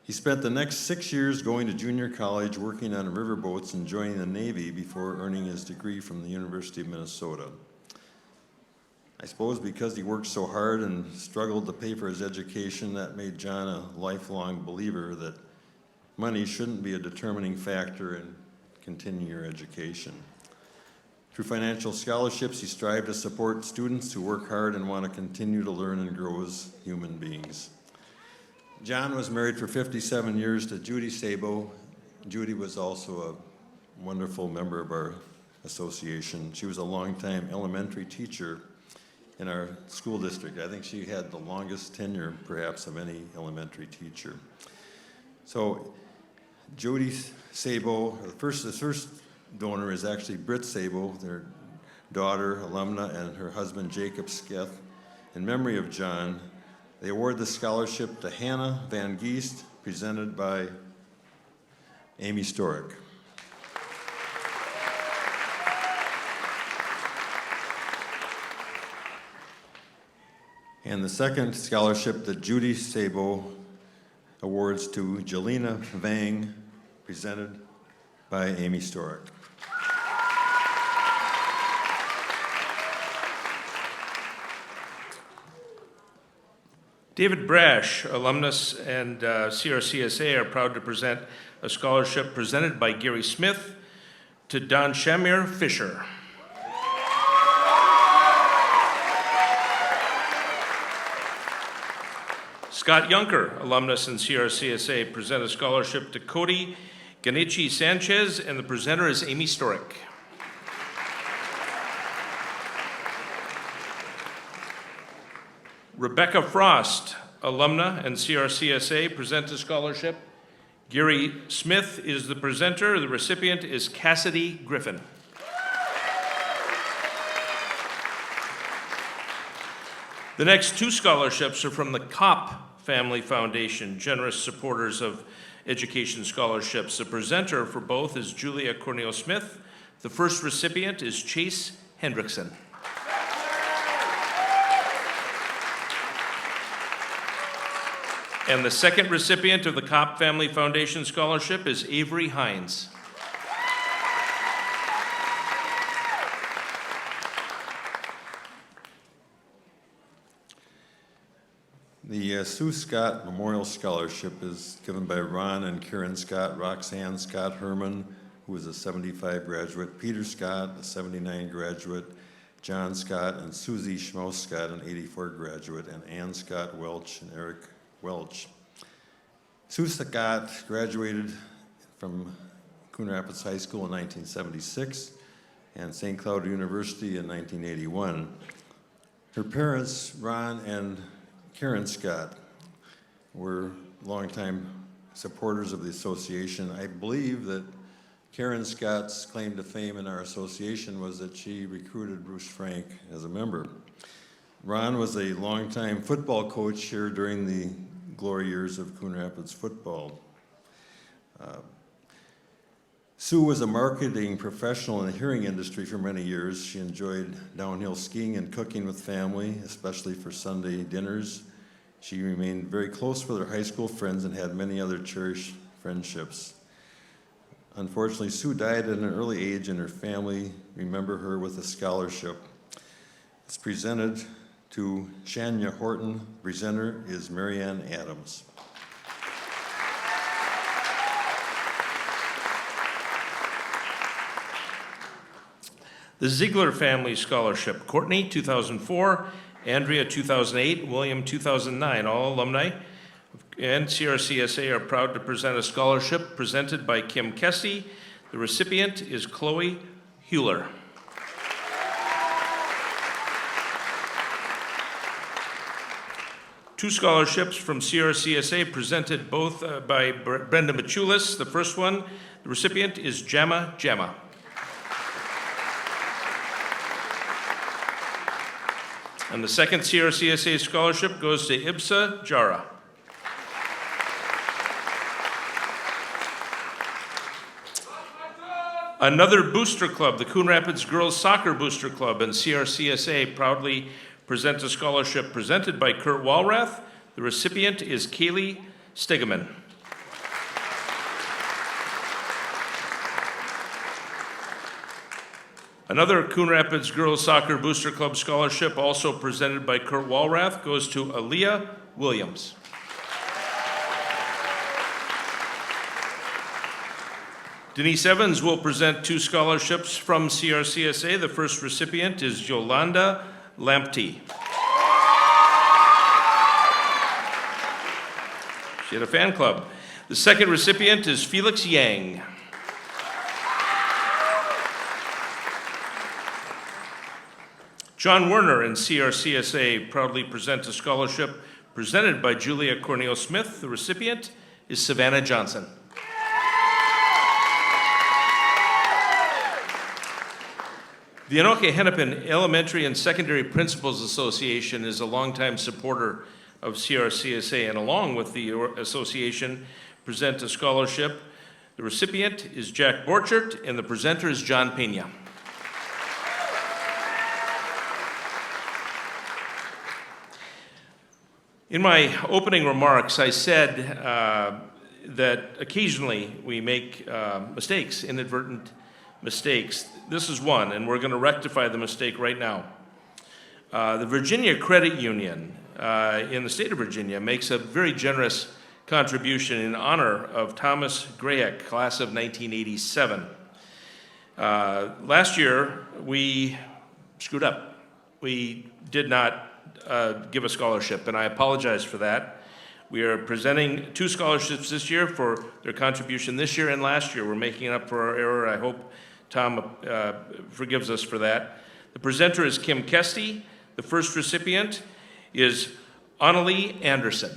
He spent the next 6 years going to junior college, working on riverboats and joining the Navy before earning his degree from the University of Minnesota. I suppose because he worked so hard and struggled to pay for his education, that made John a lifelong believer that money shouldn't be a determining factor in continuing your education. Through financial scholarships, he strived to support students who work hard and want to continue to learn and grow as human beings. John was married for 57 years to Judy Sabo. Judy was also a wonderful member of our association. She was a longtime elementary teacher in our school district. I think she had the longest tenure, perhaps, of any elementary teacher. So, Jody Sabo, the first donor is actually Britt Sabo, their daughter, alumna, and her husband, Jacob Sketh. In memory of John, they award the scholarship to Hannah Van Geest, presented by Amy Storick. And the second scholarship that Judy Sabo awards to Jelena Vang, presented by Amy Storick. David Brash, alumnus and CRCSA, are proud to present a scholarship presented by Gary Smith to Don Shamir Fisher. Scott Yunker, alumnus and CRCSA, present a scholarship to Cody Ganichi Sanchez, and the presenter is Amy Storick. Rebecca Frost, alumna and CRCSA, present a scholarship. Gary Smith is the presenter. The recipient is Cassidy Griffin. The next two scholarships are from the Kopp Family Foundation, generous supporters of education scholarships. The presenter for both is Julia Cornell Smith. The first recipient is Chase Hendrickson. And the second recipient of the Kopp Family Foundation Scholarship is Avery Hines. The Sue Scott Memorial Scholarship is given by Ron and Karen Scott, Roxanne Scott Herman, who is a 75 graduate, Peter Scott, a 79 graduate, John Scott and Susie Schmaus Scott, an 84 graduate, and Ann Scott Welch and Eric Welch. Sue Scott graduated from Coon Rapids High School in 1976 and St. Cloud University in 1981. Her parents, Ron and Karen Scott, were longtime supporters of the association. I believe that Karen Scott's claim to fame in our association was that she recruited Bruce Frank as a member. Ron was a longtime football coach here during the glory years of Coon Rapids football. Sue was a marketing professional in the hearing industry for many years. She enjoyed downhill skiing and cooking with family, especially for Sunday dinners. She remained very close with her high school friends and had many other cherished friendships. Unfortunately, Sue died at an early age, and her family remember her with a scholarship. It's presented to Shania Horton. Presenter is Marianne Adams. The Ziegler Family Scholarship, Courtney, 2004, Andrea, 2008, William, 2009, all alumni and CRCSA are proud to present a scholarship presented by Kim Kesty. The recipient is Chloe Hewler. Two scholarships from CRCSA presented both by Brenda Machulis. The first one, the recipient is Gemma. And the second CRCSA scholarship goes to Ibsa Jara. Another booster club, the Coon Rapids Girls Soccer Booster Club and CRCSA proudly present a scholarship presented by Kurt Walrath. The recipient is Kaylee Stegeman. Another Coon Rapids Girls Soccer Booster Club scholarship, also presented by Kurt Walrath, goes to Aaliyah Williams. Denise Evans will present two scholarships from CRCSA. The first recipient is Yolanda Lamptey. She had a fan club. The second recipient is Felix Yang. John Werner and CRCSA proudly present a scholarship presented by Julia Cornell Smith. The recipient is Savannah Johnson. The Anoka Hennepin Elementary and Secondary Principals Association is a longtime supporter of CRCSA, and along with the association, present a scholarship. The recipient is Jack Borchert, and the presenter is John Pena. In my opening remarks, I said that occasionally we make mistakes, inadvertent mistakes. This is one, and we're going to rectify the mistake right now. The Virginia Credit Union in the state of Virginia makes a very generous contribution in honor of Thomas Grayek, class of 1987. Last year, we screwed up. We did not give a scholarship, and I apologize for that. We are presenting 2 scholarships this year for their contribution this year and last year. We're making it up for our error. I hope Tom forgives us for that. The presenter is Kim Kesty. The first recipient is Annalie Anderson.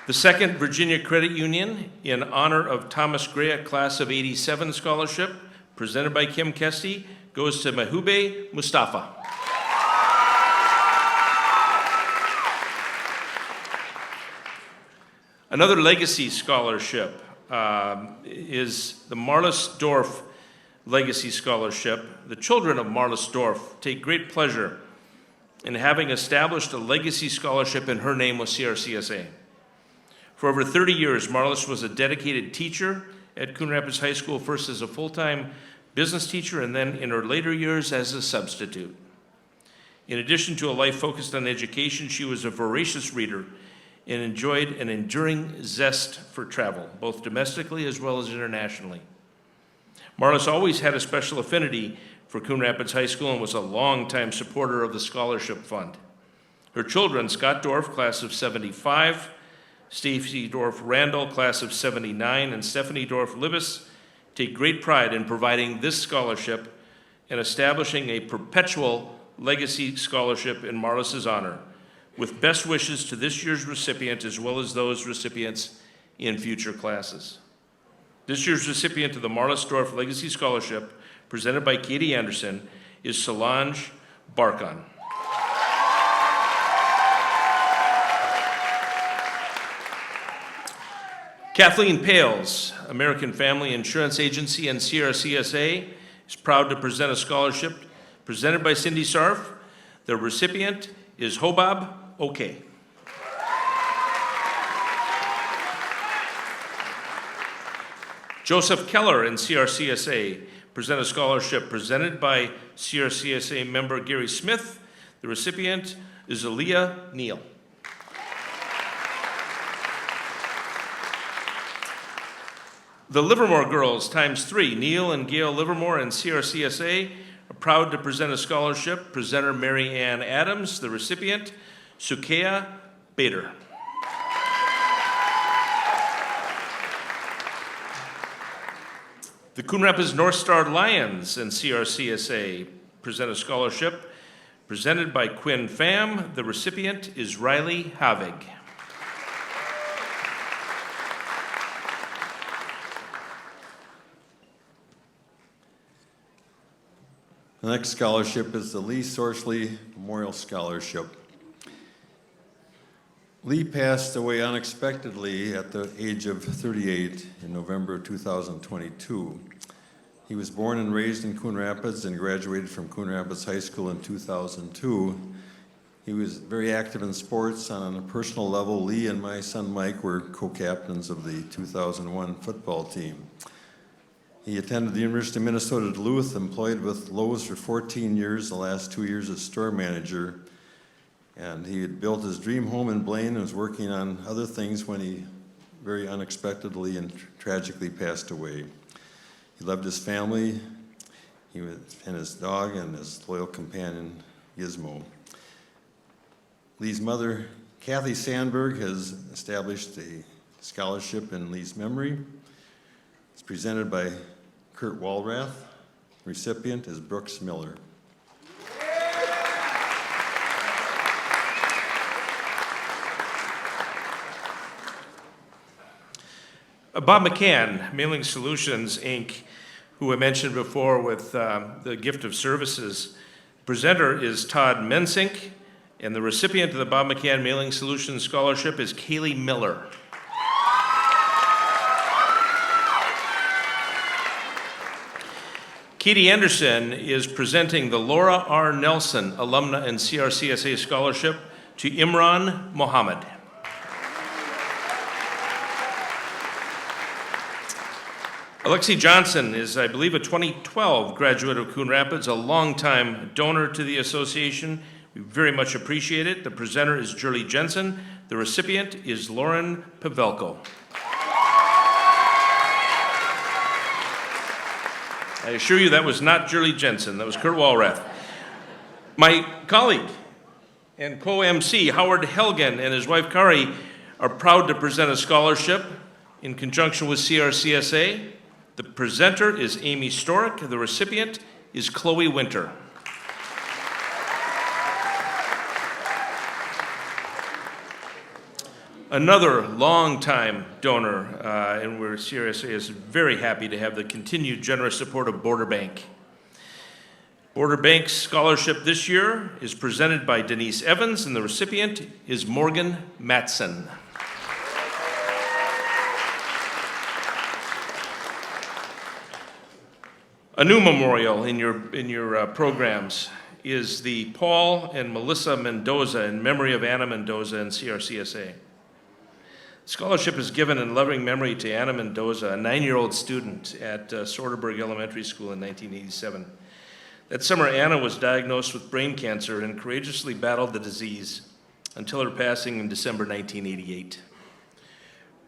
The second Virginia Credit Union, in honor of Thomas Grayek, class of 87 scholarship, presented by Kim Kesty, goes to Mahube Mustafa. Another legacy scholarship is the Marlis Dorff Legacy Scholarship. The children of Marlis Dorff take great pleasure in having established a legacy scholarship in her name with CRCSA. For over 30 years, Marlis was a dedicated teacher at Coon Rapids High School, first as a full-time business teacher and then in her later years as a substitute. In addition to a life focused on education, she was a voracious reader and enjoyed an enduring zest for travel, both domestically as well as internationally. Marlis always had a special affinity for Coon Rapids High School and was a longtime supporter of the scholarship fund. Her children, Scott Dorff, class of 75, Stacy Dorff Randall, class of 79, and Stephanie Dorff Libis, take great pride in providing this scholarship and establishing a perpetual legacy scholarship in Marlis's honor, with best wishes to this year's recipient as well as those recipients in future classes. This year's recipient of the Marlis Dorff Legacy Scholarship, presented by Katie Anderson, is Solange Barkon. Kathleen Pales, American Family Insurance Agency and CRCSA, is proud to present a scholarship presented by Cindy Sarf. The recipient is Hobab Oke. Joseph Keller and CRCSA present a scholarship presented by CRCSA member Gary Smith. The recipient is Aaliyah Neal. The Livermore girls, ×3, Neil and Gail Livermore and CRCSA, are proud to present a scholarship. Presenter Mary Ann Adams, the recipient, Sukea Bader. The Coon Rapids North Star Lions and CRCSA present a scholarship presented by Quinn Pham. The recipient is Riley Havig. The next scholarship is the Lee Sorsley Memorial Scholarship. Lee passed away unexpectedly at the age of 38 in November 2022. He was born and raised in Coon Rapids and graduated from Coon Rapids High School in 2002. He was very active in sports. On a personal level, Lee and my son Mike were co-captains of the 2001 football team. He attended the University of Minnesota Duluth, employed with Lowe's for 14 years, the last 2 years as store manager. And he had built his dream home in Blaine and was working on other things when he very unexpectedly and tragically passed away. He loved his family, and his dog and his loyal companion, Gizmo. Lee's mother, Kathy Sandberg, has established a scholarship in Lee's memory. It's presented by Kurt Walrath. Recipient is Brooks Miller. Bob McCann, Mailing Solutions, Inc., who I mentioned before with the gift of services. Presenter is Todd Mensink, and the recipient of the Bob McCann Mailing Solutions Scholarship is Kaylee Miller. Katie Anderson is presenting the Laura R. Nelson Alumna and CRCSA Scholarship to Imran Mohammed. Alexi Johnson is, I believe, a 2012 graduate of Coon Rapids, a longtime donor to the association. We very much appreciate it. The presenter is Jurley Jensen. The recipient is Lauren Pavelko. I assure you that was not Jurley Jensen, that was Kurt Walrath. My colleague and co-MC, Howard Helgen, and his wife Kari are proud to present a scholarship in conjunction with CRCSA. The presenter is Amy Storick. The recipient is Chloe Winter. Another longtime donor, and CRSA is very happy to have the continued generous support of Border Bank. Border Bank's scholarship this year is presented by Denise Evans, and the recipient is Morgan Matson. A new memorial in your programs is the Paul and Melissa Mendoza in memory of Anna Mendoza and CRCSA. Scholarship is given in loving memory to Anna Mendoza, a 9-year-old student at Soderberg Elementary School in 1987. That summer, Anna was diagnosed with brain cancer and courageously battled the disease until her passing in December 1988.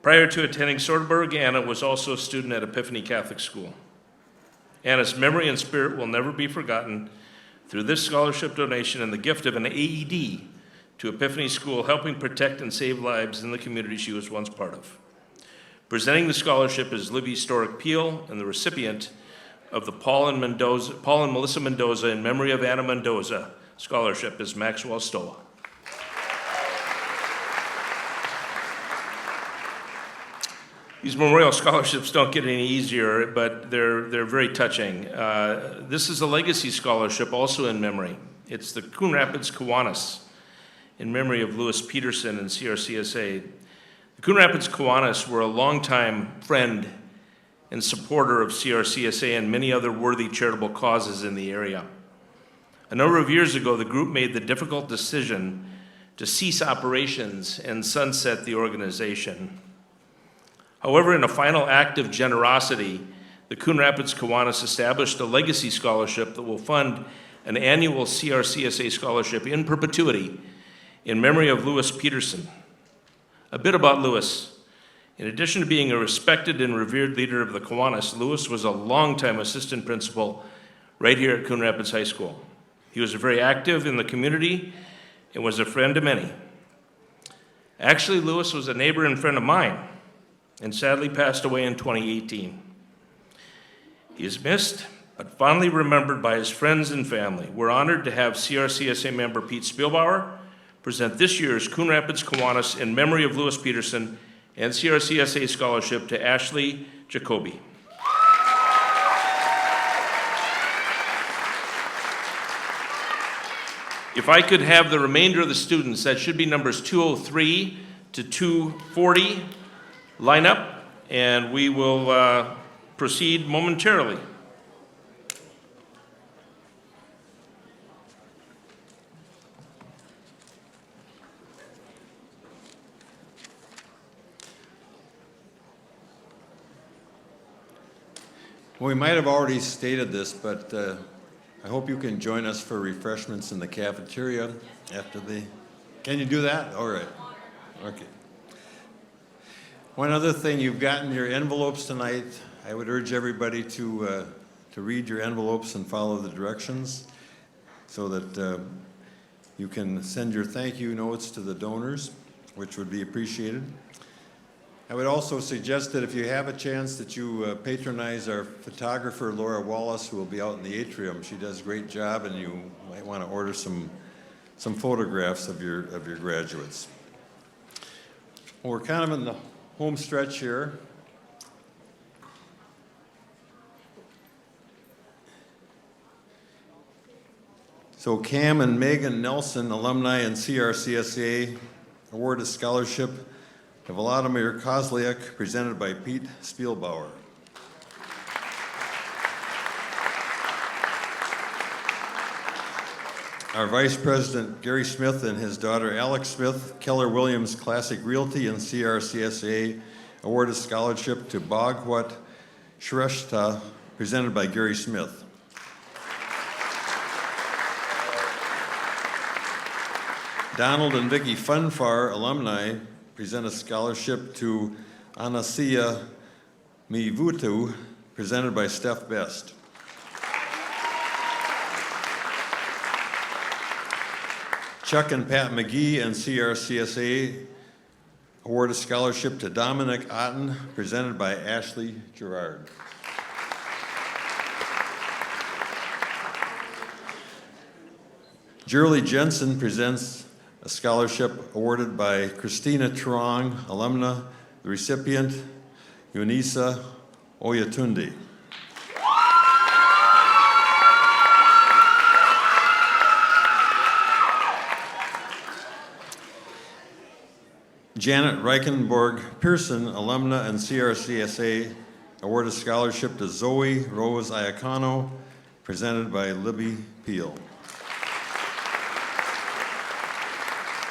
Prior to attending Soderberg, Anna was also a student at Epiphany Catholic School. Anna's memory and spirit will never be forgotten through this scholarship donation and the gift of an AED to Epiphany School, helping protect and save lives in the community she was once part of. Presenting the scholarship is Libby Storick Peel, and the recipient of the Paul and Melissa Mendoza in memory of Anna Mendoza scholarship is Maxwell Stoa. These memorial scholarships don't get any easier, but they're very touching. This is a legacy scholarship also in memory. It's the Coon Rapids Kiwanis in memory of Lewis Peterson and CRCSA. The Coon Rapids Kiwanis were a longtime friend and supporter of CRCSA and many other worthy charitable causes in the area. A number of years ago, the group made the difficult decision to cease operations and sunset the organization. However, in a final act of generosity, the Coon Rapids Kiwanis established a legacy scholarship that will fund an annual CRCSA scholarship in perpetuity in memory of Lewis Peterson. A bit about Lewis. In addition to being a respected and revered leader of the Kiwanis, Lewis was a longtime assistant principal right here at Coon Rapids High School. He was very active in the community and was a friend to many. Actually, Lewis was a neighbor and friend of mine and sadly passed away in 2018. He is missed, but fondly remembered by his friends and family. We're honored to have CRCSA member Pete Spielbauer present this year's Coon Rapids Kiwanis in memory of Lewis Peterson and CRCSA scholarship to Ashley Jacoby. If I could have the remainder of the students, that should be numbers 203 to 240, line up, and we will proceed momentarily. Well, we might have already stated this, but I hope you can join us for refreshments in the cafeteria after the... Can you do that? All right. Okay. One other thing, you've gotten your envelopes tonight. I would urge everybody to read your envelopes and follow the directions so that you can send your thank you notes to the donors, which would be appreciated. I would also suggest that if you have a chance that you patronize our photographer, Laura Wallace, who will be out in the atrium. She does a great job, and you might want to order some photographs of your graduates. Well, we're kind of in the home stretch here. So Cam and Megan Nelson, alumni in CRCSA, award a scholarship to Volodymyr Kozliak, presented by Pete Spielbauer. Our Vice President Gary Smith and his daughter Alex Smith, Keller Williams Classic Realty and CRCSA, award a scholarship to Bhagwat Shrestha, presented by Gary Smith. Donald and Vicki Funfar, alumni, present a scholarship to Anasia Mivutu, presented by Steph Best. Chuck and Pat McGee and CRCSA award a scholarship to Dominic Otten, presented by Ashley Gerard. Jerly Jensen presents a scholarship awarded by Christina Trong, alumna, the recipient, Yunisa Oyatunde. Janet Reichenborg Pearson, alumna and CRCSA, award a scholarship to Zoe Rose Iacano, presented by Libby Peel.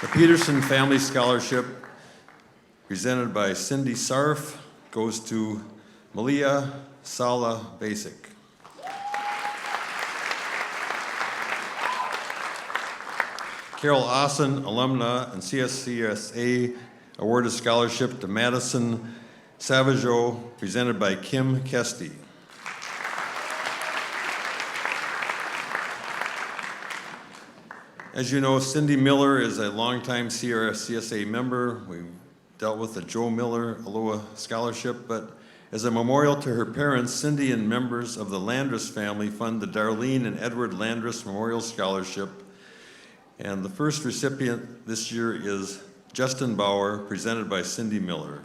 The Peterson Family Scholarship, presented by Cindy Sarf, goes to Malia Sala Basic. Carol Austin, alumna and CSCSA, award a scholarship to Madison Savageau, presented by Kim Kesty. As you know, Cindy Miller is a longtime CRCSA member. We've dealt with the Joe Miller Aloha Scholarship, but as a memorial to her parents, Cindy and members of the Landris family fund the Darlene and Edward Landris Memorial Scholarship. And the first recipient this year is Justin Bauer, presented by Cindy Miller.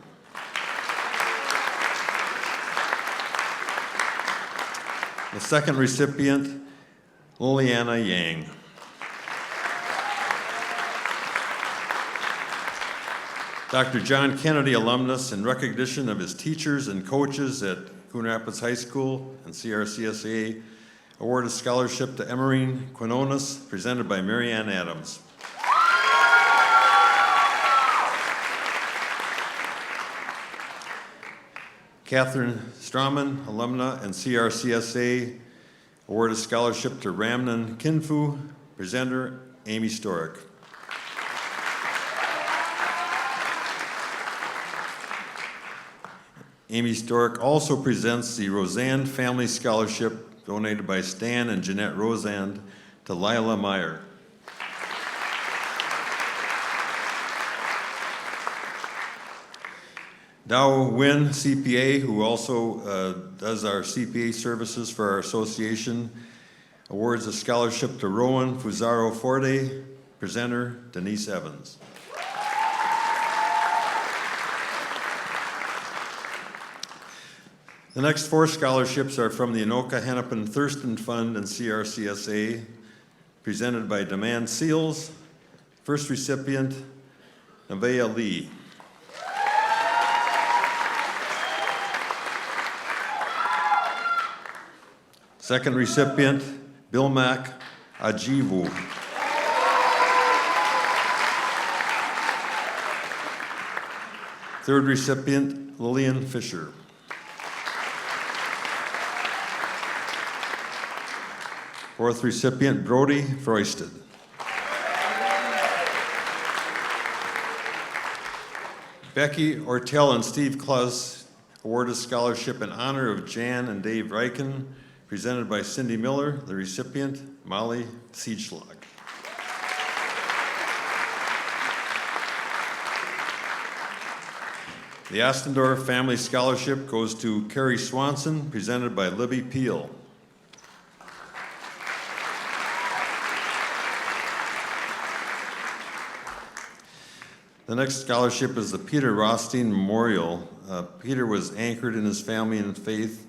The second recipient, Liliana Yang. Dr. John Kennedy, alumnus, in recognition of his teachers and coaches at Coon Rapids High School and CRCSA, award a scholarship to Emerine Quinones, presented by Marianne Adams. Catherine Strauman, alumna and CRCSA, award a scholarship to Ramnan Kinfu, presenter Amy Storick. Amy Storick also presents the Roseanne Family Scholarship, donated by Stan and Jeanette Rosand, to Lila Meyer. Dow Wynn, CPA, who also does our CPA services for our association, awards a scholarship to Rowan Fusaro Forte, presenter Denise Evans. The next four scholarships are from the Anoka Hennepin Thurston Fund and CRCSA, presented by Demand Seals. First recipient, Nevaeh Lee. Second recipient, Bilmak Ajivu. Third recipient, Lillian Fisher. Fourth recipient, Brody Froisted. Becky Ortel and Steve Klaus award a scholarship in honor of Jan and Dave Reichen, presented by Cindy Miller, the recipient, Molly Siegschlag. The Ostendorf Family Scholarship goes to Carrie Swanson, presented by Libby Peel. The next scholarship is the Peter Rothstein Memorial. Peter was anchored in his family and faith.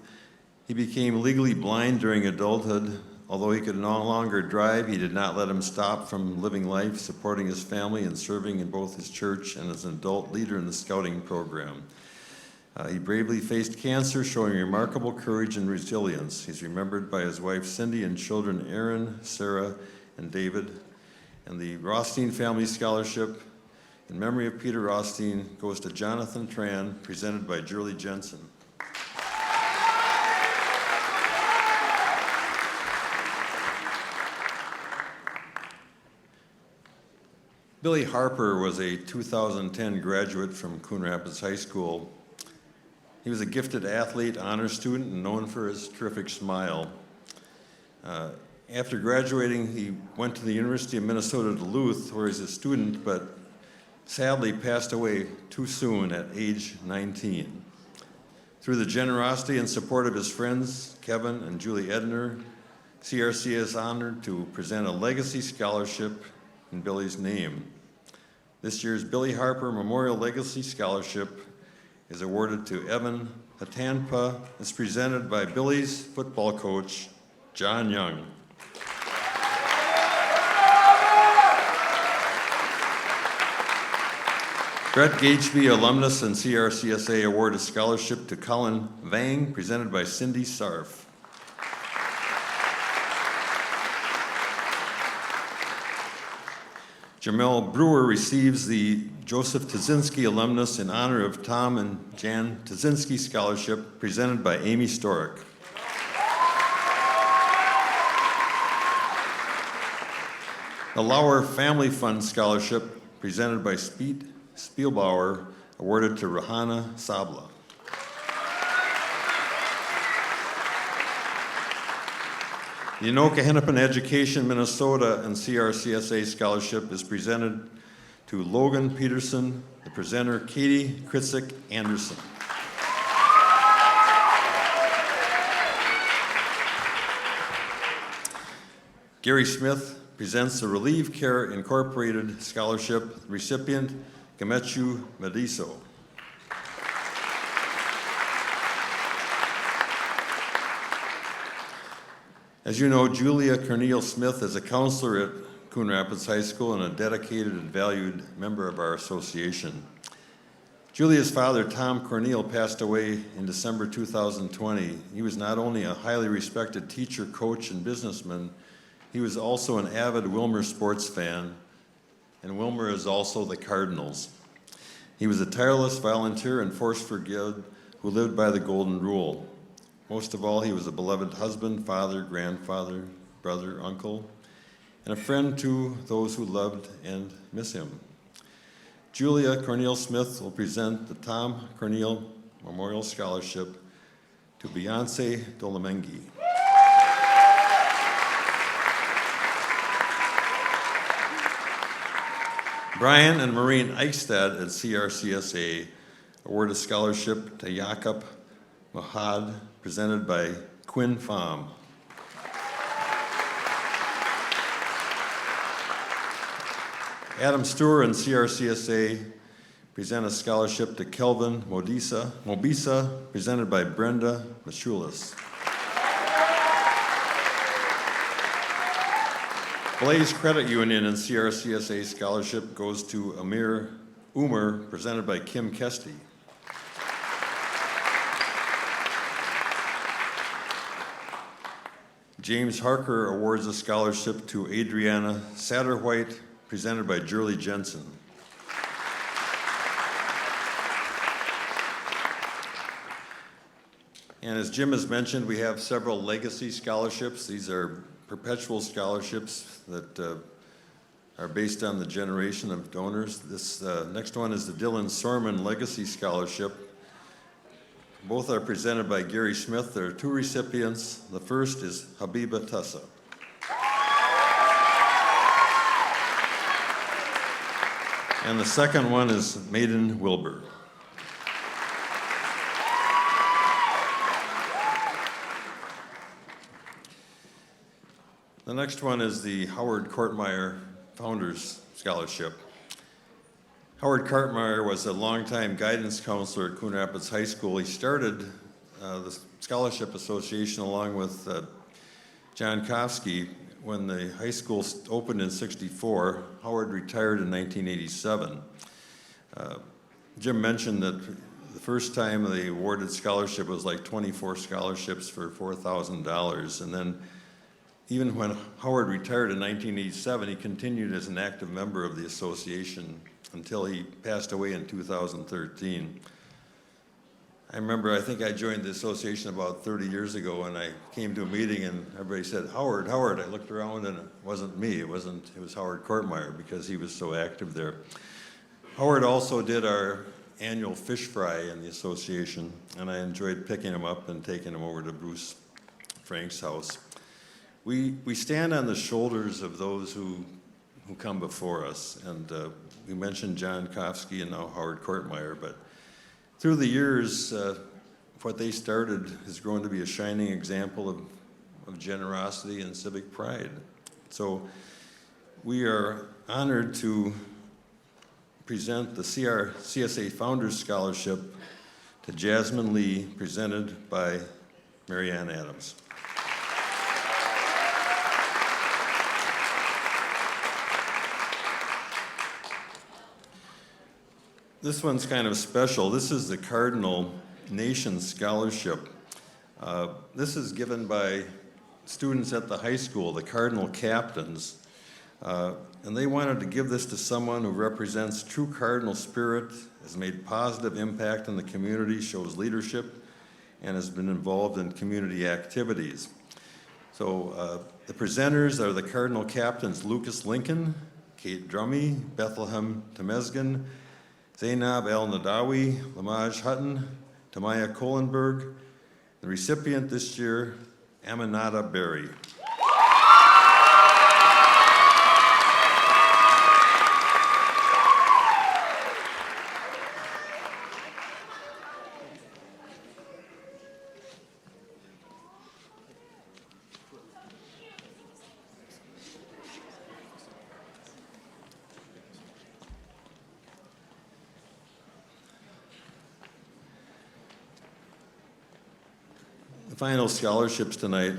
He became legally blind during adulthood. Although he could no longer drive, he did not let him stop from living life, supporting his family and serving in both his church and as an adult leader in the scouting program. He bravely faced cancer, showing remarkable courage and resilience. He's remembered by his wife Cindy and children Aaron, Sarah, and David. And the Rothstein Family Scholarship in memory of Peter Rothstein goes to Jonathan Tran, presented by Julie Jensen. Billy Harper was a 2010 graduate from Coon Rapids High School. He was a gifted athlete, honor student, and known for his terrific smile. After graduating, he went to the University of Minnesota Duluth, where he's a student, but sadly passed away too soon at age 19. Through the generosity and support of his friends, Kevin and Julie Edner, CRC is honored to present a legacy scholarship in Billy's name. This year's Billy Harper Memorial Legacy Scholarship is awarded to Evan Hatanpa. It's presented by Billy's football coach, John Young. Brett Gageby, alumnus and CRCSA, award a scholarship to Colin Vang, presented by Cindy Sarf. Jamel Brewer receives the Joseph Tazinski Alumnus in honor of Tom and Jan Tazinski Scholarship, presented by Amy Storick. The Lauer Family Fund Scholarship, presented by Spielbauer, awarded to Rahana Sabla. The Anoka Hennepin Education Minnesota and CRCSA Scholarship is presented to Logan Peterson, the presenter Katie Kritzik Anderson. Gary Smith presents the Relieve Care Incorporated Scholarship, recipient Gamechu Mediso. As you know, Julia Cornel Smith is a counselor at Coon Rapids High School and a dedicated and valued member of our association. Julia's father, Tom Cornel, passed away in December 2020. He was not only a highly respected teacher, coach, and businessman, he was also an avid Wilmer sports fan, and Wilmer is also the Cardinals. He was a tireless volunteer and force for good who lived by the golden rule. Most of all, he was a beloved husband, father, grandfather, brother, uncle, and a friend to those who loved and miss him. Julia Cornel Smith will present the Tom Cornel Memorial Scholarship to Beyonce Dolamengi. Brian and Maureen Eichstad at CRCSA award a scholarship to Jakob Mahad, presented by Quinn Pham. Adam Stewart and CRCSA present a scholarship to Kelvin Mobisa, presented by Brenda Machulis. Blaze Credit Union and CRCSA scholarship goes to Amir Umar, presented by Kim Kesty. James Harker awards a scholarship to Adriana Satterwhite, presented by Julie Jensen. And as Jim has mentioned, we have several legacy scholarships. These are perpetual scholarships that are based on the generation of donors. This next one is the Dylan Sorman Legacy Scholarship. Both are presented by Gary Smith. There are two recipients. The first is Habiba Tussa. And the second one is Maiden Wilbur. The next one is the Howard Kortmeyer Founders Scholarship. Howard Kortmeyer was a longtime guidance counselor at Coon Rapids High School. He started the Scholarship Association along with John Kofsky when the high school opened in '64. Howard retired in 1987. Jim mentioned that the first time they awarded scholarship was like 24 scholarships for $4,000. And then even when Howard retired in 1987, he continued as an active member of the association until he passed away in 2013. I remember, I think I joined the association about 30 years ago, and I came to a meeting and everybody said, Howard, Howard. I looked around and it wasn't me, it was Howard Kortmeyer because he was so active there. Howard also did our annual fish fry in the association, and I enjoyed picking him up and taking him over to Bruce Frank's house. We stand on the shoulders of those who come before us, and we mentioned John Kofsky and now Howard Kortmeyer, but through the years, what they started has grown to be a shining example of generosity and civic pride. So we are honored to present the CSA Founders Scholarship to Jasmine Lee, presented by Mary Ann Adams. This one's kind of special. This is the Cardinal Nation Scholarship. This is given by students at the high school, the Cardinal captains, and they wanted to give this to someone who represents true Cardinal spirit, has made positive impact in the community, shows leadership, and has been involved in community activities. So the presenters are the Cardinal captains Lucas Lincoln, Kate Drummy, Bethlehem Temesgen, Zainab El-Nadawi, Lamaj Hutton, Tamaya Kohlenberg. The recipient this year, Aminata Berry. The final scholarships tonight,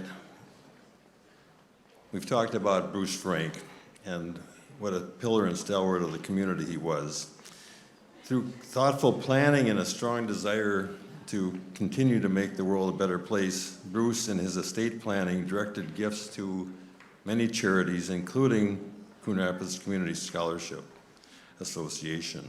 we've talked about Bruce Frank and what a pillar and stalwart of the community he was. Through thoughtful planning and a strong desire to continue to make the world a better place, Bruce, in his estate planning, directed gifts to many charities, including Coon Rapids Community Scholarship Association.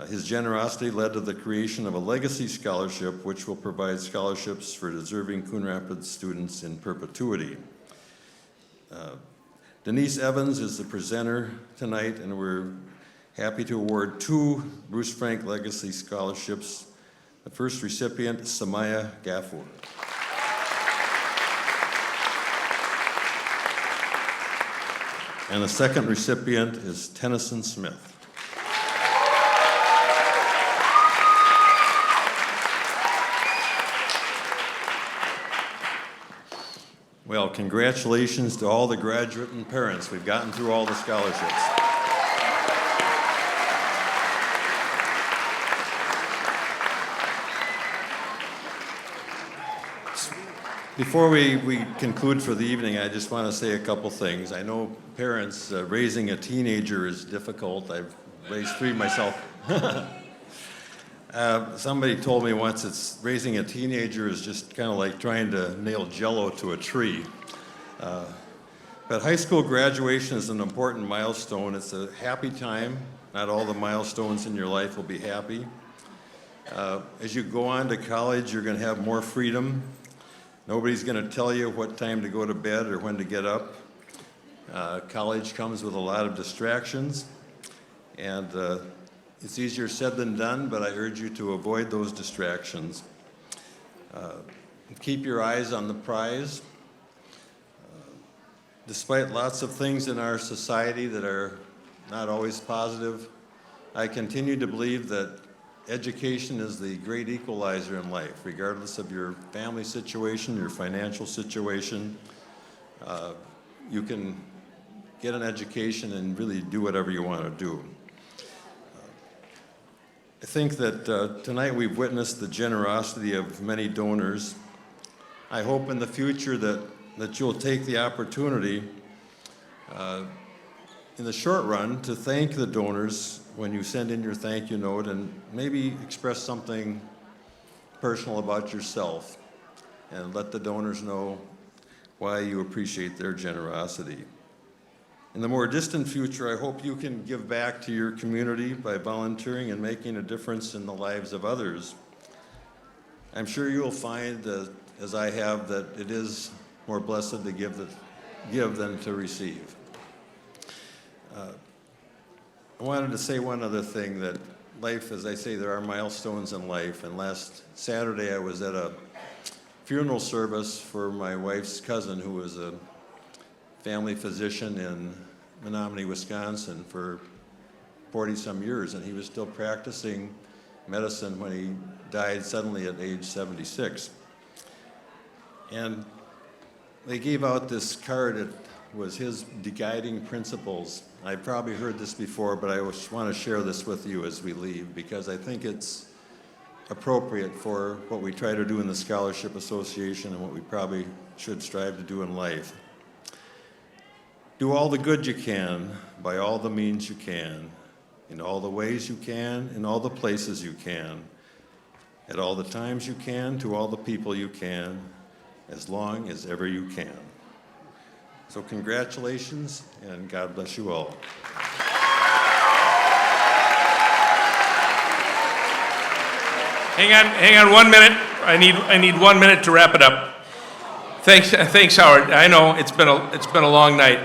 His generosity led to the creation of a legacy scholarship, which will provide scholarships for deserving Coon Rapids students in perpetuity. Denise Evans is the presenter tonight, and we're happy to award 2 Bruce Frank Legacy Scholarships. The first recipient, Samaya Gaffur. And the second recipient is Tennyson Smith. Well, congratulations to all the graduate and parents. We've gotten through all the scholarships. Before we conclude for the evening, I just want to say a couple things. I know parents, raising a teenager is difficult. I've raised 3 myself. Somebody told me once raising a teenager is just kind of like trying to nail Jell-O to a tree. But high school graduation is an important milestone. It's a happy time. Not all the milestones in your life will be happy. As you go on to college, you're going to have more freedom. Nobody's going to tell you what time to go to bed or when to get up. College comes with a lot of distractions, and it's easier said than done, but I urge you to avoid those distractions. Keep your eyes on the prize. Despite lots of things in our society that are not always positive, I continue to believe that education is the great equalizer in life, regardless of your family situation, your financial situation. you can get an education and really do whatever you want to do. I think that tonight we've witnessed the generosity of many donors. I hope in the future that you'll take the opportunity in the short run to thank the donors when you send in your thank you note, and maybe express something personal about yourself and let the donors know why you appreciate their generosity. In the more distant future, I hope you can give back to your community by volunteering and making a difference in the lives of others. I'm sure you'll find, as I have, that it is more blessed to give than to receive. I wanted to say one other thing, that life, as I say, there are milestones in life, and last Saturday I was at a funeral service for my wife's cousin, who was a family physician in Menominee, Wisconsin for 40-some years, and he was still practicing medicine when he died suddenly at age 76. And they gave out this card that was his guiding principles. I've probably heard this before, but I just want to share this with you as we leave, because I think it's appropriate for what we try to do in the Scholarship Association and what we probably should strive to do in life. Do all the good you can, by all the means you can, in all the ways you can, in all the places you can, at all the times you can, to all the people you can, as long as ever you can. So congratulations, and God bless you all. Hang on 1 minute. I need 1 minute to wrap it up. Thanks, Howard. I know it's been a long night.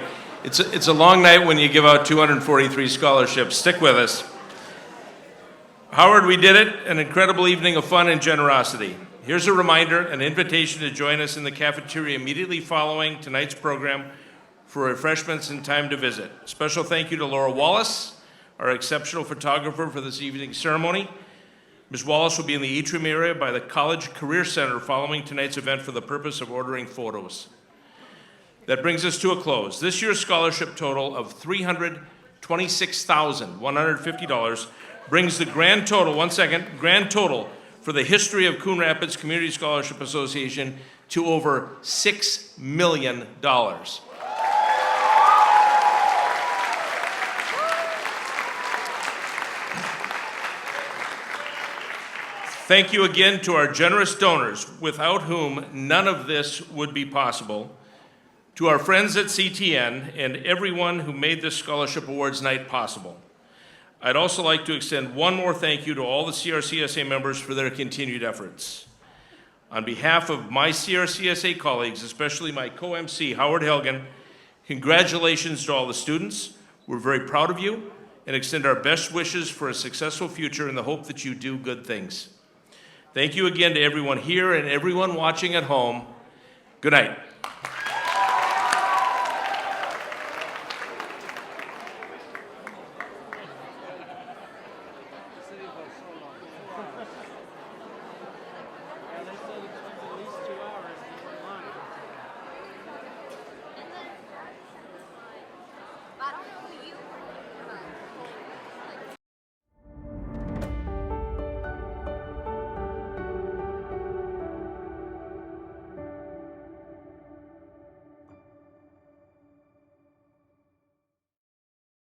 It's a long night when you give out 243 scholarships. Stick with us. Howard, we did it. An incredible evening of fun and generosity. Here's a reminder, an invitation to join us in the cafeteria immediately following tonight's program for refreshments and time to visit. Special thank you to Laura Wallace, our exceptional photographer for this evening's ceremony. Ms. Wallace will be in the atrium area by the College Career Center following tonight's event for the purpose of ordering photos. That brings us to a close. This year's scholarship total of $326,150 brings the grand total, grand total for the history of Coon Rapids Community Scholarship Association to over $6 million. Thank you again to our generous donors, without whom none of this would be possible, to our friends at CTN, and everyone who made this Scholarship Awards night possible. I'd also like to extend one more thank you to all the CRCSA members for their continued efforts. On behalf of my CRCSA colleagues, especially my co-MC, Howard Helgen, congratulations to all the students. We're very proud of you and extend our best wishes for a successful future in the hope that you do good things. Thank you again to everyone here and everyone watching at home. Good night.